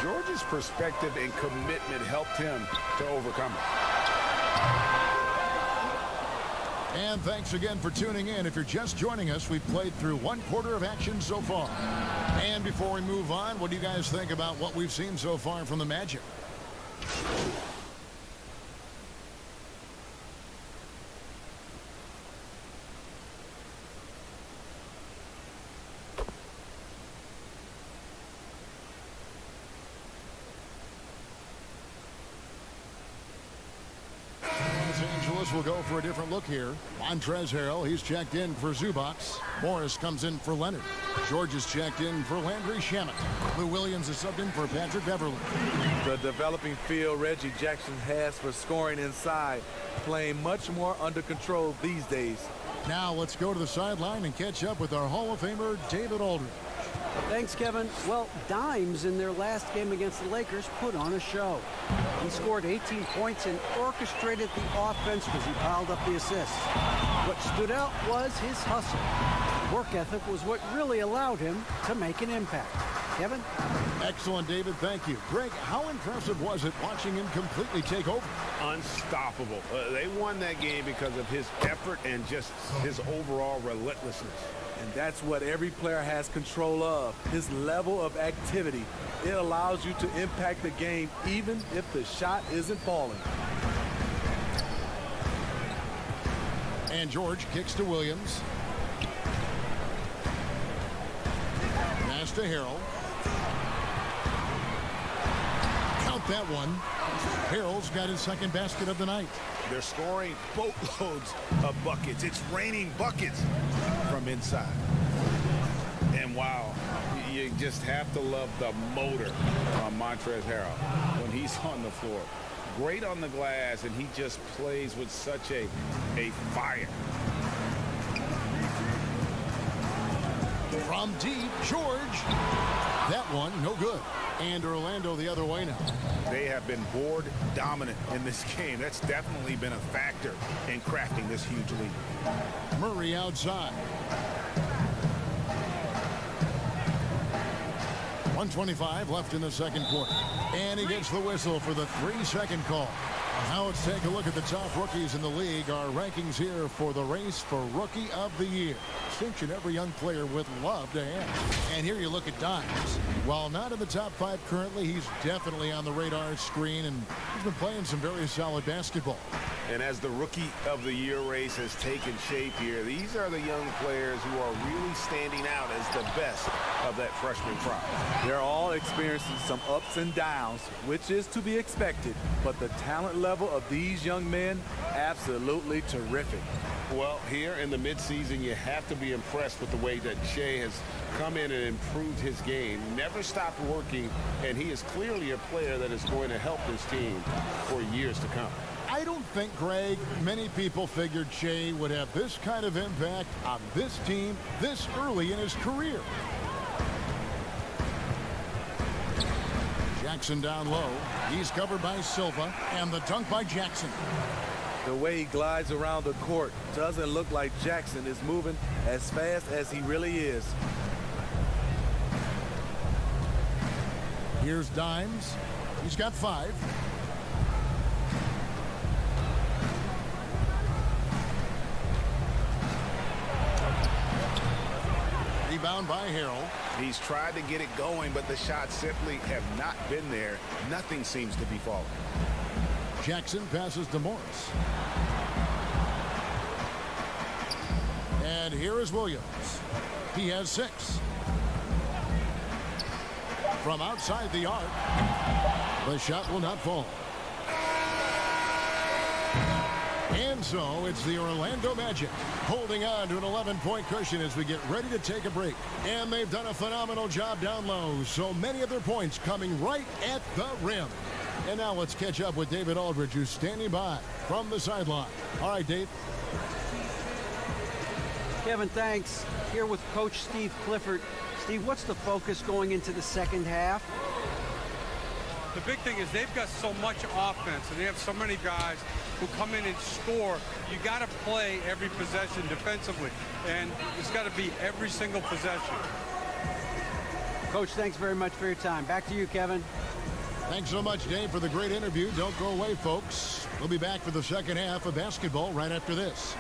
George's perspective and commitment helped him to overcome it. And thanks again for tuning in. If you're just joining us, we've played through 1 quarter of action so far. And before we move on, what do you guys think about what we've seen so far from the Magic? We'll go for a different look here. Montrezl Harrell, he's checked in for Zubac. Morris comes in for Leonard. George is checked in for Landry Shamet. Lou Williams is subbed in for Patrick Beverly. The developing feel Reggie Jackson has for scoring inside, playing much more under control these days. Now let's go to the sideline and catch up with our Hall of Famer, David Aldridge. Thanks, Kevin. Well, Dimes in their last game against the Lakers put on a show. He scored 18 points and orchestrated the offense as he piled up the assists. What stood out was his hustle. Work ethic was what really allowed him to make an impact. Kevin? Excellent, David. Thank you. Greg, how impressive was it watching him completely take over? Unstoppable. They won that game because of his effort and just his overall relentlessness. And that's what every player has control of, his level of activity. It allows you to impact the game even if the shot isn't falling. And George kicks to Williams. Pass to Harrell. Count that one. Harrell's got his second basket of the night. They're scoring boatloads of buckets. It's raining buckets from inside. And wow, you just have to love the motor on Montrezl Harrell when he's on the floor. Great on the glass, and he just plays with such a fire. From deep, George. That one, no good. And Orlando the other way now. They have been board dominant in this game. That's definitely been a factor in crafting this huge lead. Murray outside. 1:25 left in the second quarter. And he gets the whistle for the 3-second call. Now let's take a look at the top rookies in the league. Our rankings here for the race for Rookie of the Year. Distinction every young player would love to have. And here you look at Dimes. While not in the top 5 currently, he's definitely on the radar screen, and he's been playing some very solid basketball. And as the Rookie of the Year race has taken shape here, these are the young players who are really standing out as the best of that freshman crop. They're all experiencing some ups and downs, which is to be expected, but the talent level of these young men, absolutely terrific. Well, here in the midseason, you have to be impressed with the way that Shea has come in and improved his game, never stopped working, and he is clearly a player that is going to help this team for years to come. I don't think, Greg, many people figured Shea would have this kind of impact on this team this early in his career. Jackson down low. He's covered by Silva, and the dunk by Jackson. The way he glides around the court doesn't look like Jackson is moving as fast as he really is. Here's Dimes. He's got 5. Rebound by Harrell. He's tried to get it going, but the shots simply have not been there. Nothing seems to be falling. Jackson passes to Morris. And here is Williams. He has 6. From outside the arc, the shot will not fall. And so it's the Orlando Magic holding on to an 11-point cushion as we get ready to take a break. And they've done a phenomenal job down low, so many of their points coming right at the rim. And now let's catch up with David Aldridge, who's standing by from the sideline. All right, Dave. Kevin, thanks. Here with Coach Steve Clifford. Steve, what's the focus going into the second half? The big thing is they've got so much offense, and they have so many guys who come in and score. You got to play every possession defensively, and it's got to be every single possession. Coach, thanks very much for your time. Back to you, Kevin. Thanks so much, Dave, for the great interview. Don't go away, folks. We'll be back for the second half of basketball right after this.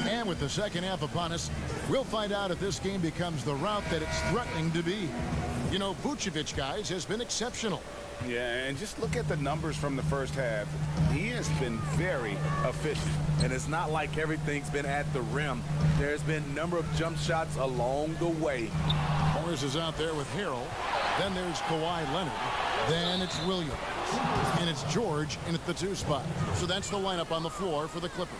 And with the second half upon us, we'll find out if this game becomes the route that it's threatening to be. You know, Vucevic, guys, has been exceptional. Yeah, and just look at the numbers from the first half. He has been very efficient. And it's not like everything's been at the rim. There's been a number of jump shots along the way. Morris is out there with Harrell. Then there's Kawhi Leonard. Then it's Williams. And it's George in at the 2 spot. So that's the lineup on the floor for the Clippers.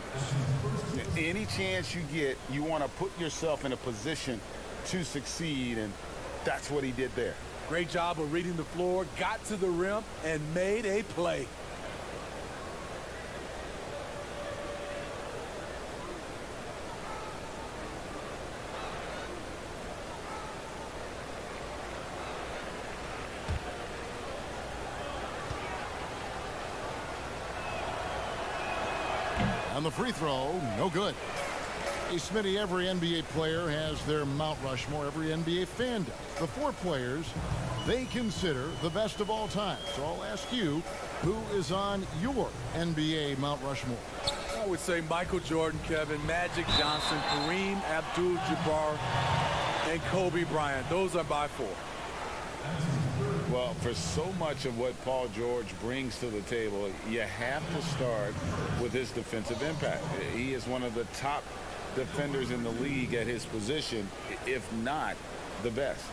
Any chance you get, you want to put yourself in a position to succeed, and that's what he did there. Great job of reading the floor, got to the rim, and made a play. And the free throw, no good. Hey, Smitty, every NBA player has their Mount Rushmore. Every NBA fan does. The 4 players they consider the best of all time. So I'll ask you, who is on your NBA Mount Rushmore? I would say Michael Jordan, Kevin, Magic Johnson, Kareem Abdul-Jabbar, and Kobe Bryant. Those are by 4. Well, for so much of what Paul George brings to the table, you have to start with his defensive impact. He is one of the top defenders in the league at his position, if not the best.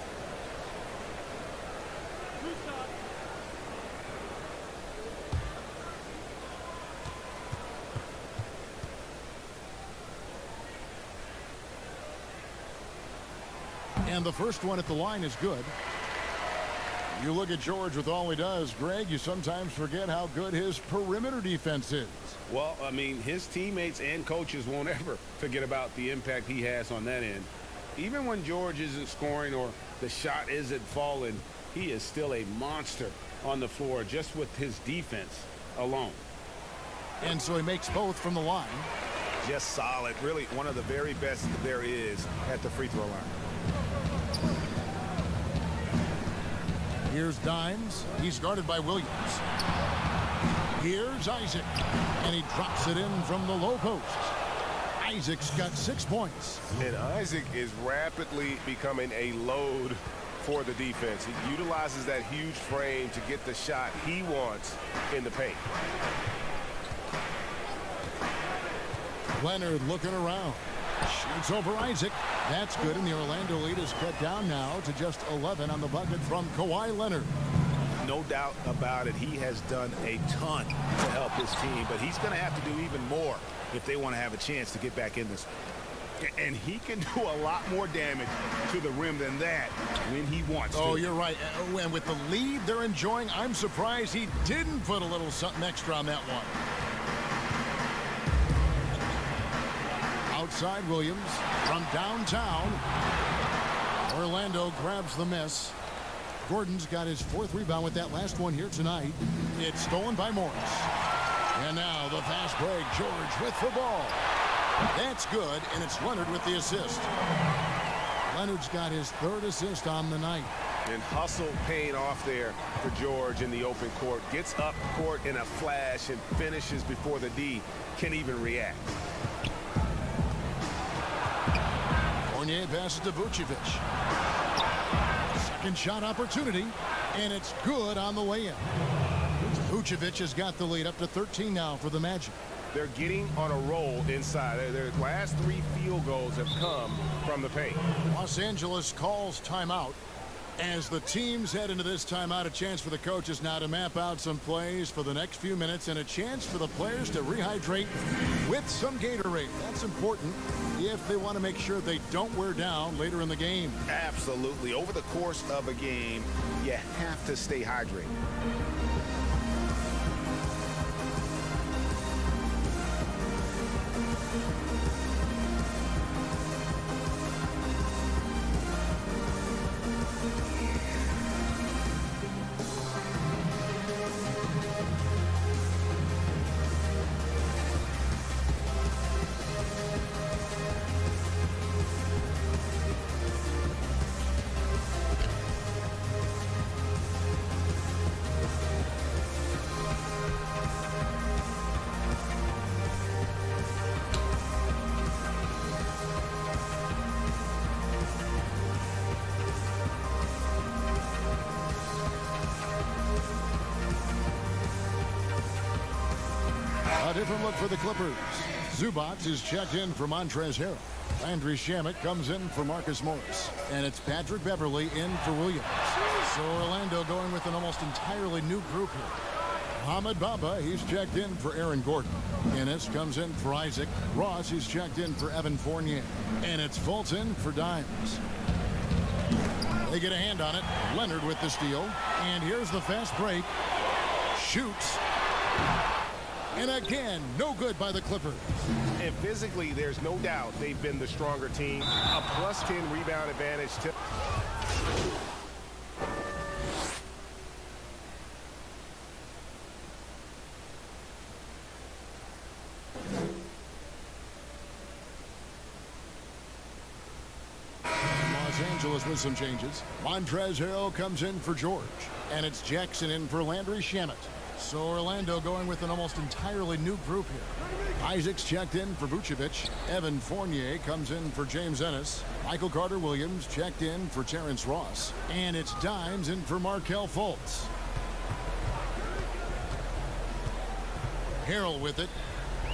And the first one at the line is good. You look at George with all he does, Greg, you sometimes forget how good his perimeter defense is. Well, I mean, his teammates and coaches won't ever forget about the impact he has on that end. Even when George isn't scoring or the shot isn't falling, he is still a monster on the floor just with his defense alone. And so he makes both from the line. Just solid. Really one of the very best there is at the free throw line. Here's Dimes. He's guarded by Williams. Here's Isaac. And he drops it in from the low post. Isaac's got 6 points. And Isaac is rapidly becoming a load for the defense. He utilizes that huge frame to get the shot he wants in the paint. Leonard looking around. Shoots over Isaac. That's good, and the Orlando lead is cut down now to just 11 on the bucket from Kawhi Leonard. No doubt about it. He has done a ton to help his team, but he's going to have to do even more if they want to have a chance to get back in this. And he can do a lot more damage to the rim than that when he wants to. Oh, you're right. And with the lead they're enjoying, I'm surprised he didn't put a little something extra on that one. Outside Williams from downtown. Orlando grabs the miss. Gordon's got his 4th rebound with that last one here tonight. It's stolen by Morris. And now the fast break. George with the ball. That's good, and it's Leonard with the assist. Leonard's got his 3rd assist on the night. And hustle paying off there for George in the open court. Gets up court in a flash and finishes before the D can even react. Fournier passes to Vucevic. Second shot opportunity, and it's good on the way-in. Vucevic has got the lead up to 13 now for the Magic. They're getting on a roll inside. Their last 3 field goals have come from the paint. Los Angeles calls timeout. As the teams head into this timeout, a chance for the coaches now to map out some plays for the next few minutes and a chance for the players to rehydrate with some Gatorade. That's important if they want to make sure they don't wear down later in the game. Absolutely. Over the course of a game, you have to stay hydrated. A different look for the Clippers. Zubac is checked in for Montrezl Harrell. Landry Shamet comes in for Marcus Morris. And it's Patrick Beverley in for Williams. So Orlando going with an almost entirely new group here. Mohamed Bamba, he's checked in for Aaron Gordon. Ennis comes in for Isaac. Ross, he's checked in for Evan Fournier. And it's Fulton for Dimes. They get a hand on it. Leonard with the steal. And here's the fast break. Shoots. And again, no good by the Clippers. And physically, there's no doubt they've been the stronger team. A +10 rebound advantage. Angeles with some changes. Montrezl Harrell comes in for George. And it's Jackson in for Landry Shamet. So Orlando going with an almost entirely new group here. Isaac's checked in for Vucevic. Evan Fournier comes in for James Ennis. Michael Carter-Williams checked in for Terrence Ross. And it's Dimes in for Markelle Fultz. Harrell with it.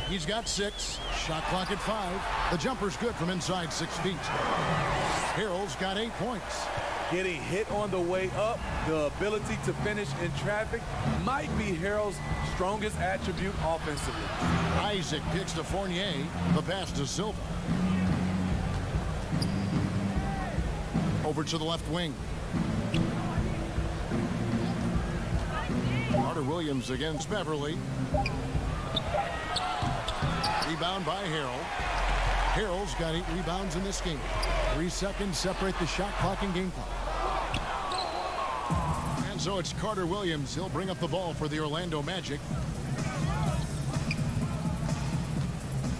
He's got 6. Shot clock at 5. The jumper's good from inside 6 feet. Harrell's got 8 points. Getting hit on the way up, the ability to finish in traffic might be Harrell's strongest attribute offensively. Isaac kicks to Fournier. The pass to Silva. Over to the left wing. Carter-Williams against Beverly. Rebound by Harrell. Harrell's got 8 rebounds in this game. 3 seconds separate the shot clock and game clock. And so it's Carter-Williams. He'll bring up the ball for the Orlando Magic.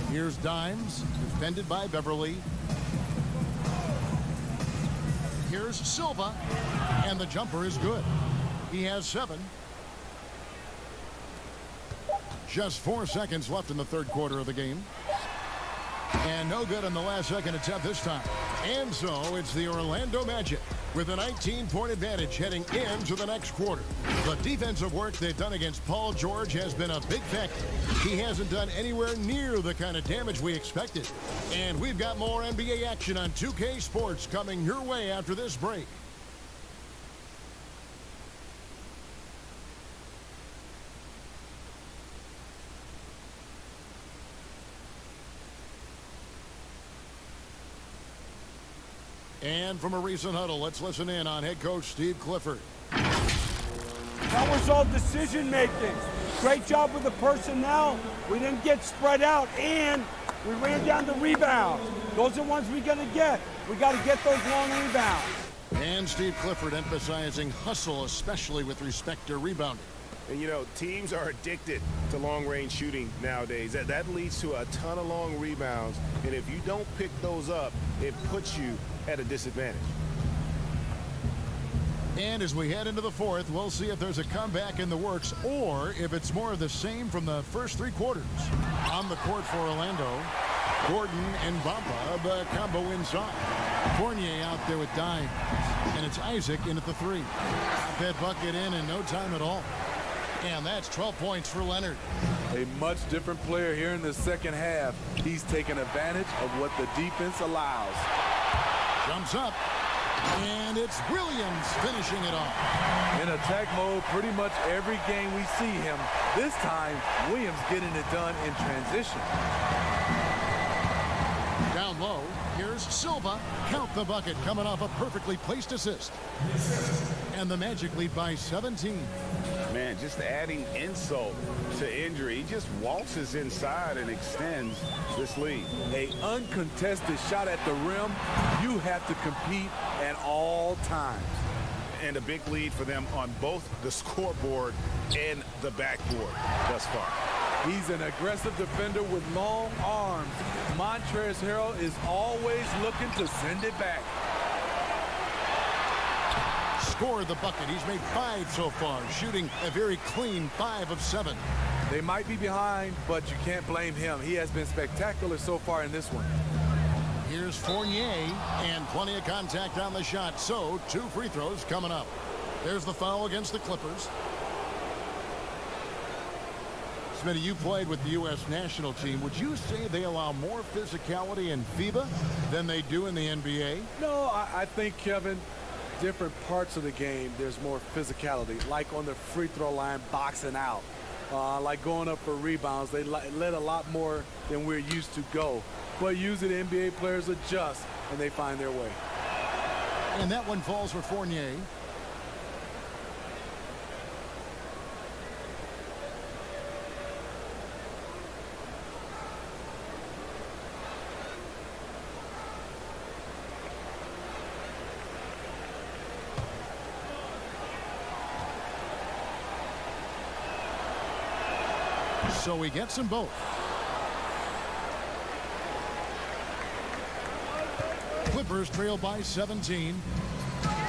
Here's Dimes, defended by Beverly. Here's Silva, and the jumper is good. He has 7. Just 4 seconds left in the third quarter of the game. And no good on the last second attempt this time. And so it's the Orlando Magic with a 19-point advantage heading into the next quarter. The defensive work they've done against Paul George has been a big factor. He hasn't done anywhere near the kind of damage we expected. And we've got more NBA action on 2K Sports coming your way after this break. And from a recent huddle, let's listen in on head coach Steve Clifford. That was all decision making. Great job with the personnel. We didn't get spread out, and we ran down the rebounds. Those are ones we're going to get. We got to get those long rebounds. And Steve Clifford emphasizing hustle, especially with respect to rebounding. And, you know, teams are addicted to long-range shooting nowadays. That leads to a ton of long rebounds. And if you don't pick those up, it puts you at a disadvantage. And as we head into the fourth, we'll see if there's a comeback in the works or if it's more of the same from the first 3 quarters. On the court for Orlando, Gordon and Bamba, the combo inside. Fournier out there with Dimes. And it's Isaac in at the 3. Got that bucket in no time at all. And that's 12 points for Leonard. A much different player here in the second half. He's taken advantage of what the defense allows. Jumps up, and it's Williams finishing it off. In attack mode pretty much every game we see him. This time, Williams getting it done in transition. Down low, here's Silva. Count the bucket coming off a perfectly placed assist. And the Magic lead by 17. Man, just adding insult to injury. He just waltzes inside and extends this lead. A uncontested shot at the rim, you have to compete at all times. And a big lead for them on both the scoreboard and the backboard thus far. He's an aggressive defender with long arms. Montrezl Harrell is always looking to send it back. Scored the bucket. He's made 5 so far, shooting a very clean 5 of 7. They might be behind, but you can't blame him. He has been spectacular so far in this one. Here's Fournier, and plenty of contact on the shot, so 2 free throws coming up. There's the foul against the Clippers. Smitty, you played with the U.S. national team. Would you say they allow more physicality in FIBA than they do in the NBA? No, I think, Kevin, different parts of the game, there's more physicality, like on the free throw line, boxing out, like going up for rebounds. They let a lot more than we're used to go. But usually the NBA players adjust, and they find their way. And that one falls for Fournier. So he gets them both. Clippers trail by 17.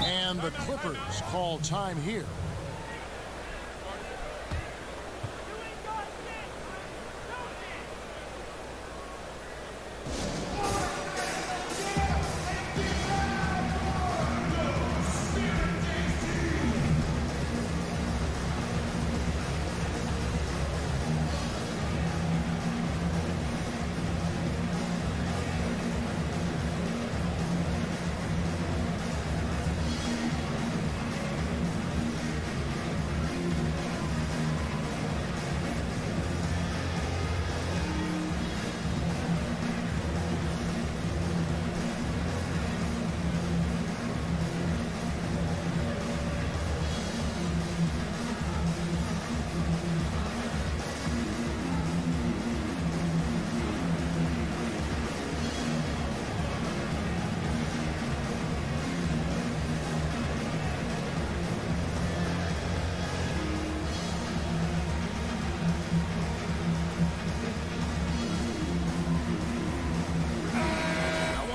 And the Clippers call time here.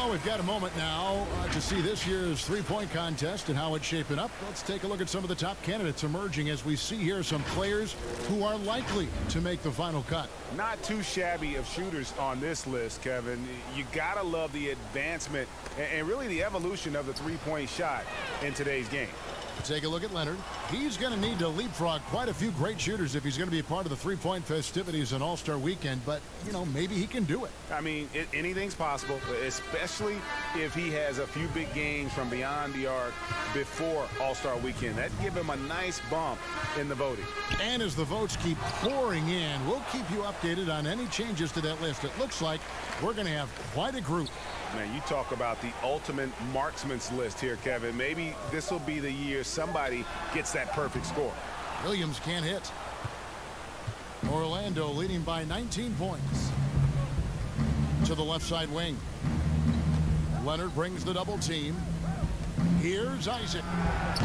We've got a moment now to see this year's three-point contest and how it's shaping up. Let's take a look at some of the top candidates emerging as we see here some players who are likely to make the final cut. Not too shabby of shooters on this list, Kevin. You gotta love the advancement and really the evolution of the three-point shot in today's game. Take a look at Leonard. He's going to need to leapfrog quite a few great shooters if he's going to be a part of the three-point festivities on All-Star Weekend, but, you know, maybe he can do it. I mean, anything's possible, especially if he has a few big games from beyond the arc before All-Star Weekend. That'd give him a nice bump in the voting. And as the votes keep pouring in, we'll keep you updated on any changes to that list. It looks like we're going to have quite a group. Man, you talk about the ultimate marksman's list here, Kevin. Maybe this will be the year somebody gets that perfect score. Williams can't hit. Orlando leading by 19 points. To the left side wing. Leonard brings the double team. Here's Isaac.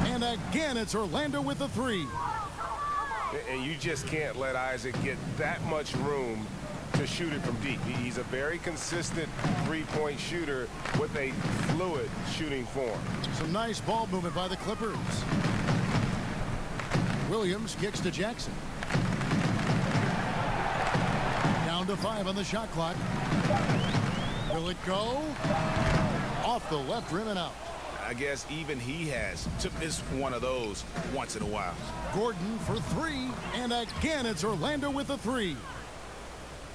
And again, it's Orlando with the three. And you just can't let Isaac get that much room to shoot it from deep. He's a very consistent three-point shooter with a fluid shooting form. Some nice ball movement by the Clippers. Williams kicks to Jackson. Down to 5 on the shot clock. Will it go? Off the left rim and out. I guess even he has to miss one of those once in a while. Gordon for 3, and again it's Orlando with the 3.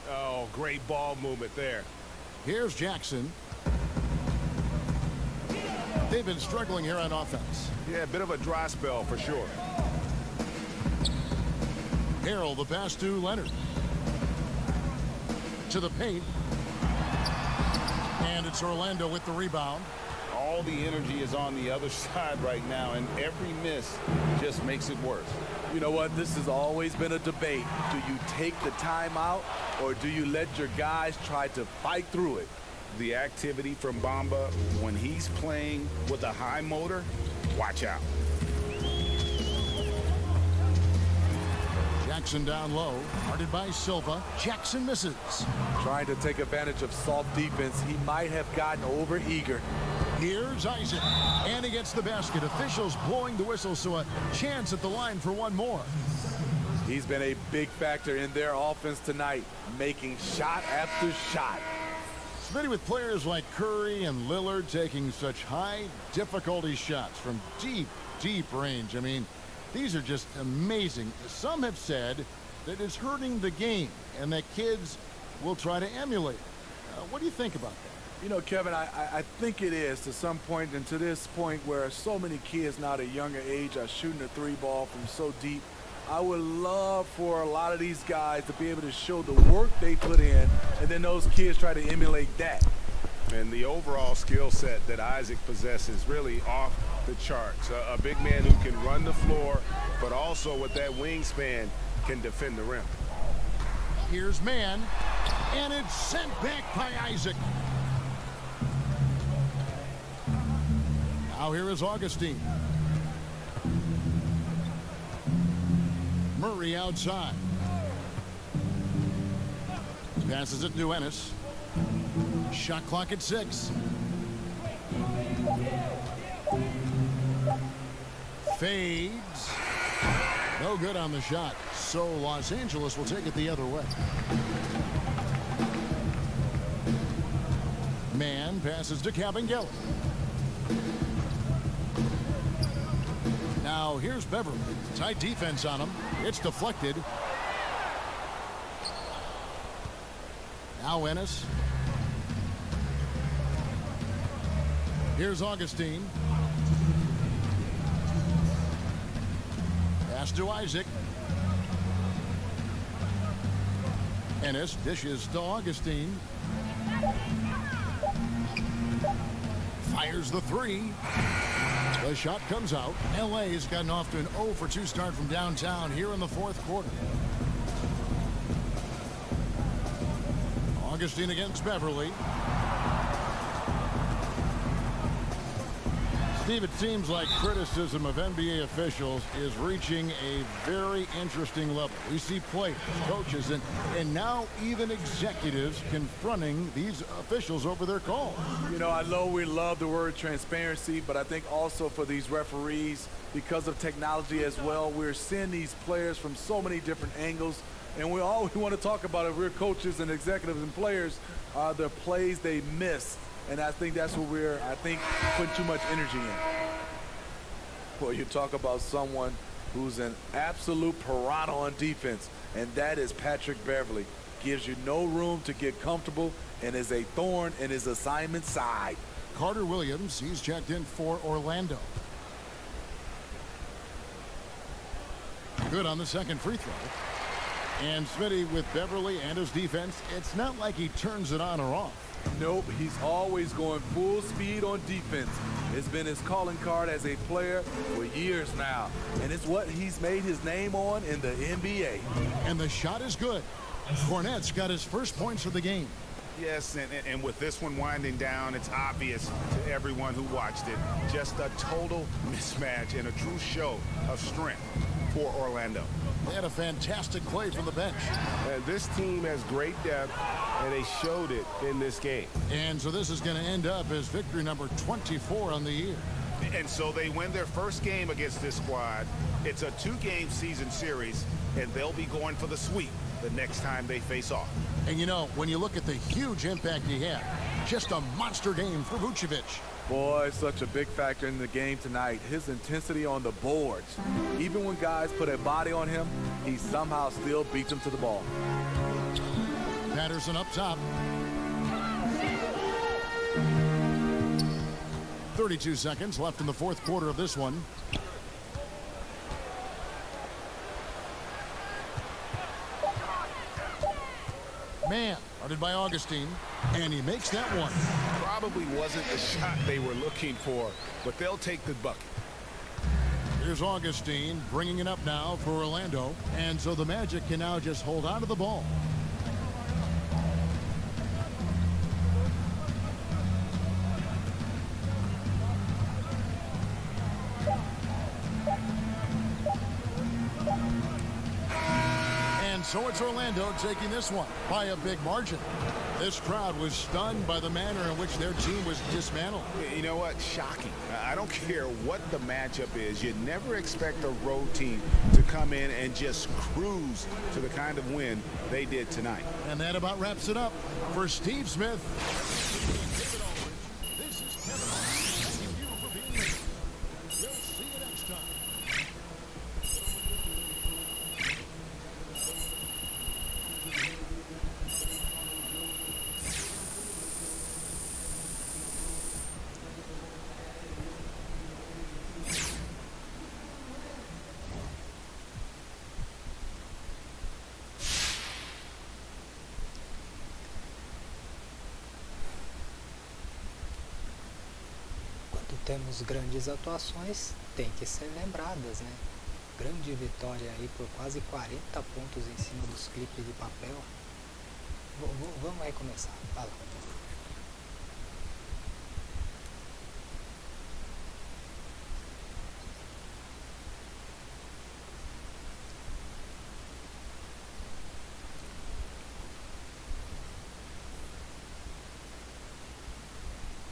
Oh, great ball movement there. Here's Jackson. They've been struggling here on offense. Yeah, a bit of a dry spell for sure. Harrell, the pass to Leonard. To the paint. And it's Orlando with the rebound. All the energy is on the other side right now, and every miss just makes it worse. You know what? This has always been a debate. Do you take the timeout, or do you let your guys try to fight through it? The activity from Bamba, when he's playing with a high motor, watch out. Jackson down low, guarded by Silva. Jackson misses. Trying to take advantage of soft defense. He might have gotten over eager. Here's Isaac, and he gets the basket. Officials blowing the whistle, so a chance at the line for one more. He's been a big factor in their offense tonight, making shot after shot. Smitty, with players like Curry and Lillard taking such high difficulty shots from deep range. I mean, these are just amazing. Some have said that it's hurting the game and that kids will try to emulate it. What do you think about that? You know, Kevin, I think it is to some point, and to this point where so many kids now at a younger age are shooting the three ball from so deep. I would love for a lot of these guys to be able to show the work they put in, and then those kids try to emulate that. And the overall skill set that Isaac possesses really off the charts. A big man who can run the floor, but also with that wingspan can defend the rim. Here's man, and it's sent back by Isaac. Now here is Augustine. Murray outside. Passes it to Ennis. Shot clock at 6. Fades. No good on the shot. So Los Angeles will take it the other way. Man passes to Cabangeli. Now here's Beverly. Tight defense on him. It's deflected. Now Ennis. Here's Augustine. Pass to Isaac. Ennis dishes to Augustine. Fires the three. The shot comes out. LA has gotten off to an 0 for 2 start from downtown here in the fourth quarter. Augustine against Beverly. Steve, it seems like criticism of NBA officials is reaching a very interesting level. We see players, coaches, and now even executives confronting these officials over their calls. You know, I know we love the word transparency, but I think also for these referees, because of technology as well, we're seeing these players from so many different angles. And all we want to talk about, if we're coaches and executives and players, are the plays they miss. And I think that's what we're, putting too much energy in. Well, you talk about someone who's an absolute piranha on defense, and that is Patrick Beverly. Gives you no room to get comfortable and is a thorn in his assignment side. Carter Williams, he's checked in for Orlando. Good on the second free throw. And Smitty with Beverly and his defense, it's not like he turns it on or off. Nope, he's always going full speed on defense. It's been his calling card as a player for years now, and it's what he's made his name on in the NBA. And the shot is good. Cornette's got his first points of the game. Yes, and with this one winding down, it's obvious to everyone who watched it. Just a total mismatch and a true show of strength for Orlando. They had a fantastic play from the bench. And this team has great depth, and they showed it in this game. And so this is going to end up as victory number 24 on the year. And so they win their first game against this squad. It's a 2-game season series, and they'll be going for the sweep the next time they face off. And you know, when you look at the huge impact he had, just a monster game for Vucevic. Boy, such a big factor in the game tonight. His intensity on the boards. Even when guys put a body on him, he somehow still beats them to the ball. Patterson up top. 32 seconds left in the fourth quarter of this one. Man, guarded by Augustine, and he makes that one. Probably wasn't the shot they were looking for, but they'll take the bucket. Here's Augustine bringing it up now for Orlando, and so the Magic can now just hold on to the ball. So it's Orlando taking this one by a big margin. This crowd was stunned by the manner in which their team was dismantled. You know what? Shocking. I don't care what the matchup is. You never expect a road team to come in and just cruise to the kind of win they did tonight. And that about wraps it up for Steve Smith. Temos grandes atuações, tem que ser lembradas, né? Grande vitória aí por quase 40 pontos em cima dos clipes de papel. Vamos aí começar, fala.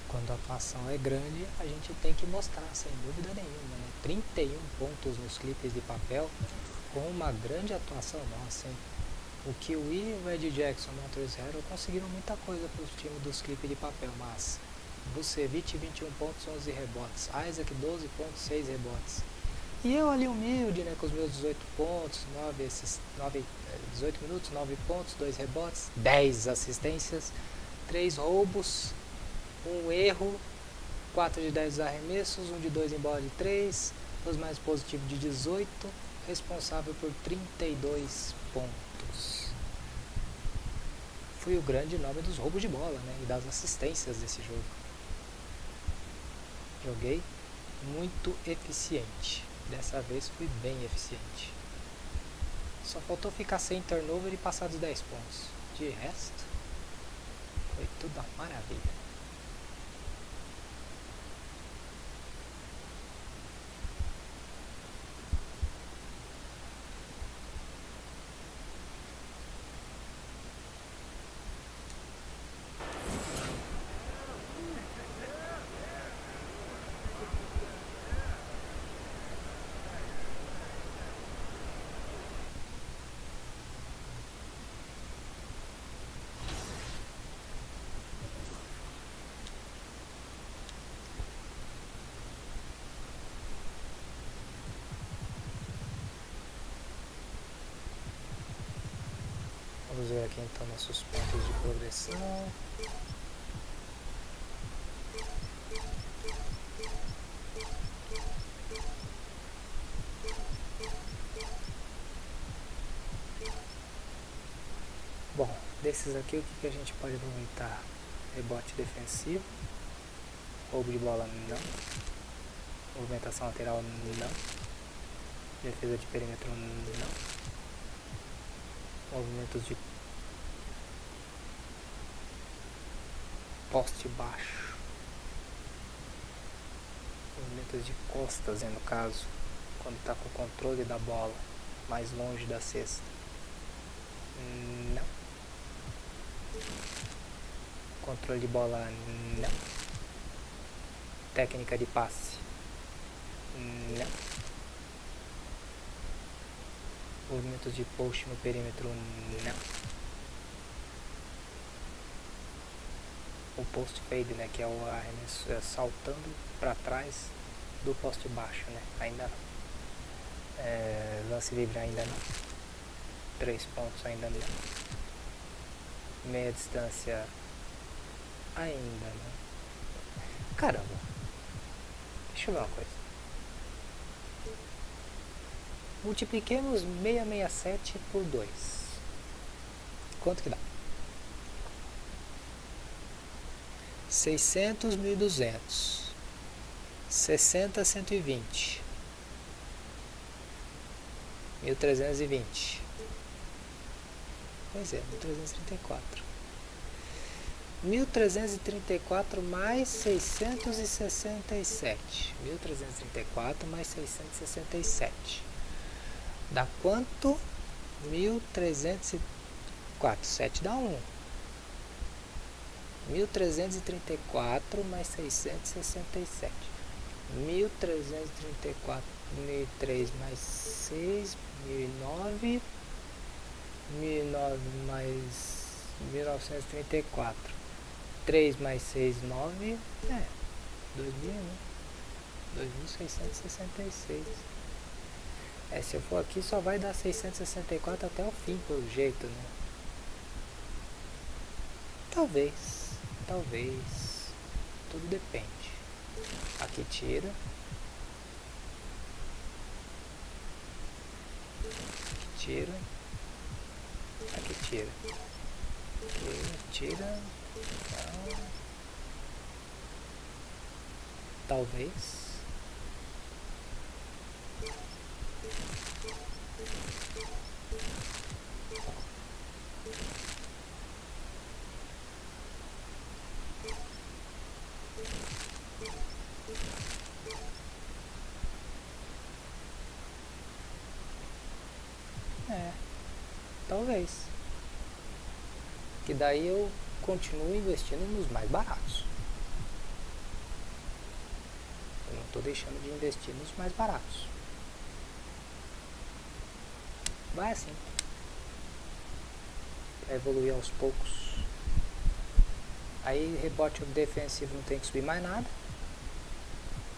Quando atuação é grande, a gente tem que mostrar, sem dúvida nenhuma, né? 31 pontos nos clipes de papel, com uma grande atuação nossa, hein? O Kiwi e o Ed Jackson, Montrezl Harrell, conseguiram muita coisa para o time dos clipes de papel, mas Vucevic 21 pontos, 11 rebotes, Isaac 12 pontos, 6 rebotes. E eu ali humilde, né, com os meus 18 pontos, 18 minutos, 9 pontos, 2 rebotes, 10 assistências, 3 roubos, 1 erro, 4 de 10 arremessos, 1 de 2 em bola de 3, os mais positivos de 18, responsável por 32 pontos. Fui o grande nome dos roubos de bola, né, e das assistências desse jogo. Joguei muito eficiente. Dessa vez fui bem eficiente. Só faltou ficar sem turnover e passar dos 10 pontos. De resto, foi tudo uma maravilha. Vamos ver aqui então nossos pontos de progressão. Bom, desses aqui o que a gente pode aproveitar? Rebote defensivo, roubo de bola não, movimentação lateral não, defesa de perímetro não. Movimentos de poste baixo, movimentos de costas, no caso, quando está com o controle da bola mais longe da cesta, não. Controle de bola não. Técnica de passe não. Movimentos de post no perímetro não. O post fade, né, que é o arremesso saltando para trás do poste baixo, né, ainda não. Lance livre ainda não. 3 pontos ainda não. Meia distância ainda não. Caramba, deixa eu ver uma coisa. Multipliquemos 667 por 2. Quanto que dá? 600, 1.200. 60, 120. 1.320. Pois é, 1.334. 1.334 mais 667. 1.334 mais 667. Dá quanto? 1.304. 7 dá 1. 1.334 mais 667. 1.334. 1.003 mais 6. 1.009. 1.009 mais 1.934. 3 mais 6, 9. 2.000, né? 2.666. Se eu for aqui só vai dar 664 até o fim, pelo jeito, né? Talvez. Tudo depende. Aqui tira. Aqui tira. Aqui tira. Aqui tira. Não. Talvez. Talvez. Que daí eu continuo investindo nos mais baratos. tô deixando de investir nos mais baratos. Vai assim. Pra evoluir aos poucos. Aí rebote defensivo não tem que subir mais nada.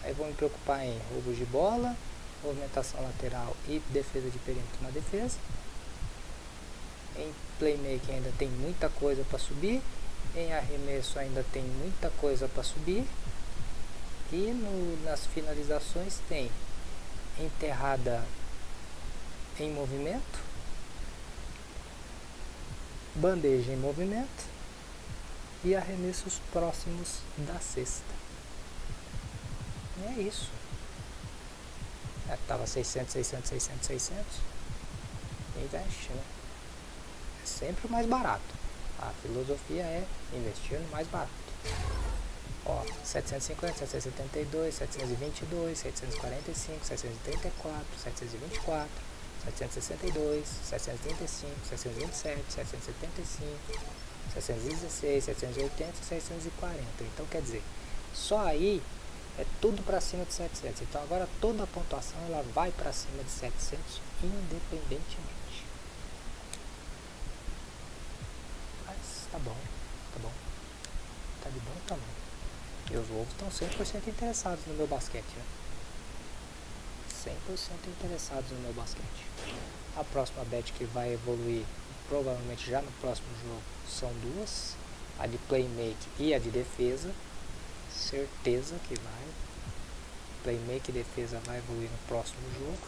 Aí vou me preocupar em roubos de bola, movimentação lateral e defesa de perímetro na defesa. Em playmaking ainda tem muita coisa para subir. Em arremesso ainda tem muita coisa para subir. E nas finalizações tem enterrada em movimento, bandeja em movimento e arremessos próximos da cesta. E é isso. Tava 600, 600, 600, 600. Investe, né? É sempre o mais barato. A filosofia é investir no mais barato. Ó, 750, 772, 722, 745, 734, 724, 762, 735, 727, 775, 716, 780 e 740. Então quer dizer, só aí é tudo para cima de 700. Então agora toda a pontuação ela vai para cima de 700 independentemente. Mas tá bom, tá bom. Tá de bom tamanho. E os Wolves estão 100% interessados no meu basquete, né? 100% interessados no meu basquete. A próxima bet que vai evoluir, provavelmente já no próximo jogo, são duas. A de playmake e a de defesa. Certeza que vai. Playmake e defesa vai evoluir no próximo jogo.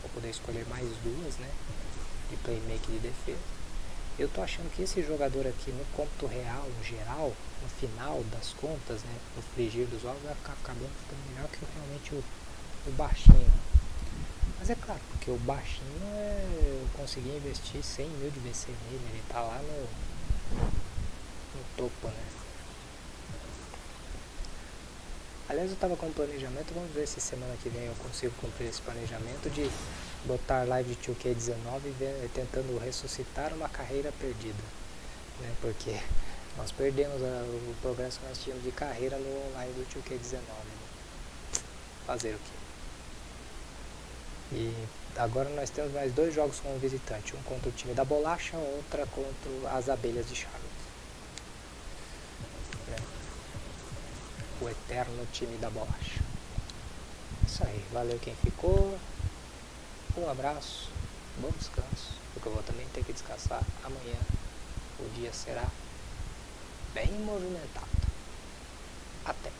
Vou poder escolher mais duas, né? De playmake e de defesa. Eu tô achando que esse jogador aqui no cômputo real, no geral, no final das contas, né, no frigir dos ovos, vai ficar acabando ficando melhor que realmente o baixinho. Mas é claro, porque o baixinho eu consegui investir 100 mil de VC nele, ele tá lá no topo, né. Aliás, eu tava com um planejamento, vamos ver se semana que vem eu consigo cumprir esse planejamento de botar live de 2K19 tentando ressuscitar uma carreira perdida, né? Porque nós perdemos o progresso que nós tínhamos de carreira no online do 2K19, né? Fazer o quê? E agora nós temos mais 2 jogos como visitante, um contra o time da bolacha, outra contra as abelhas de Charlotte, né? O eterno time da bolacha. Isso aí, valeu quem ficou. Um abraço, bom descanso, porque eu vou também ter que descansar amanhã. O dia será bem movimentado. Até!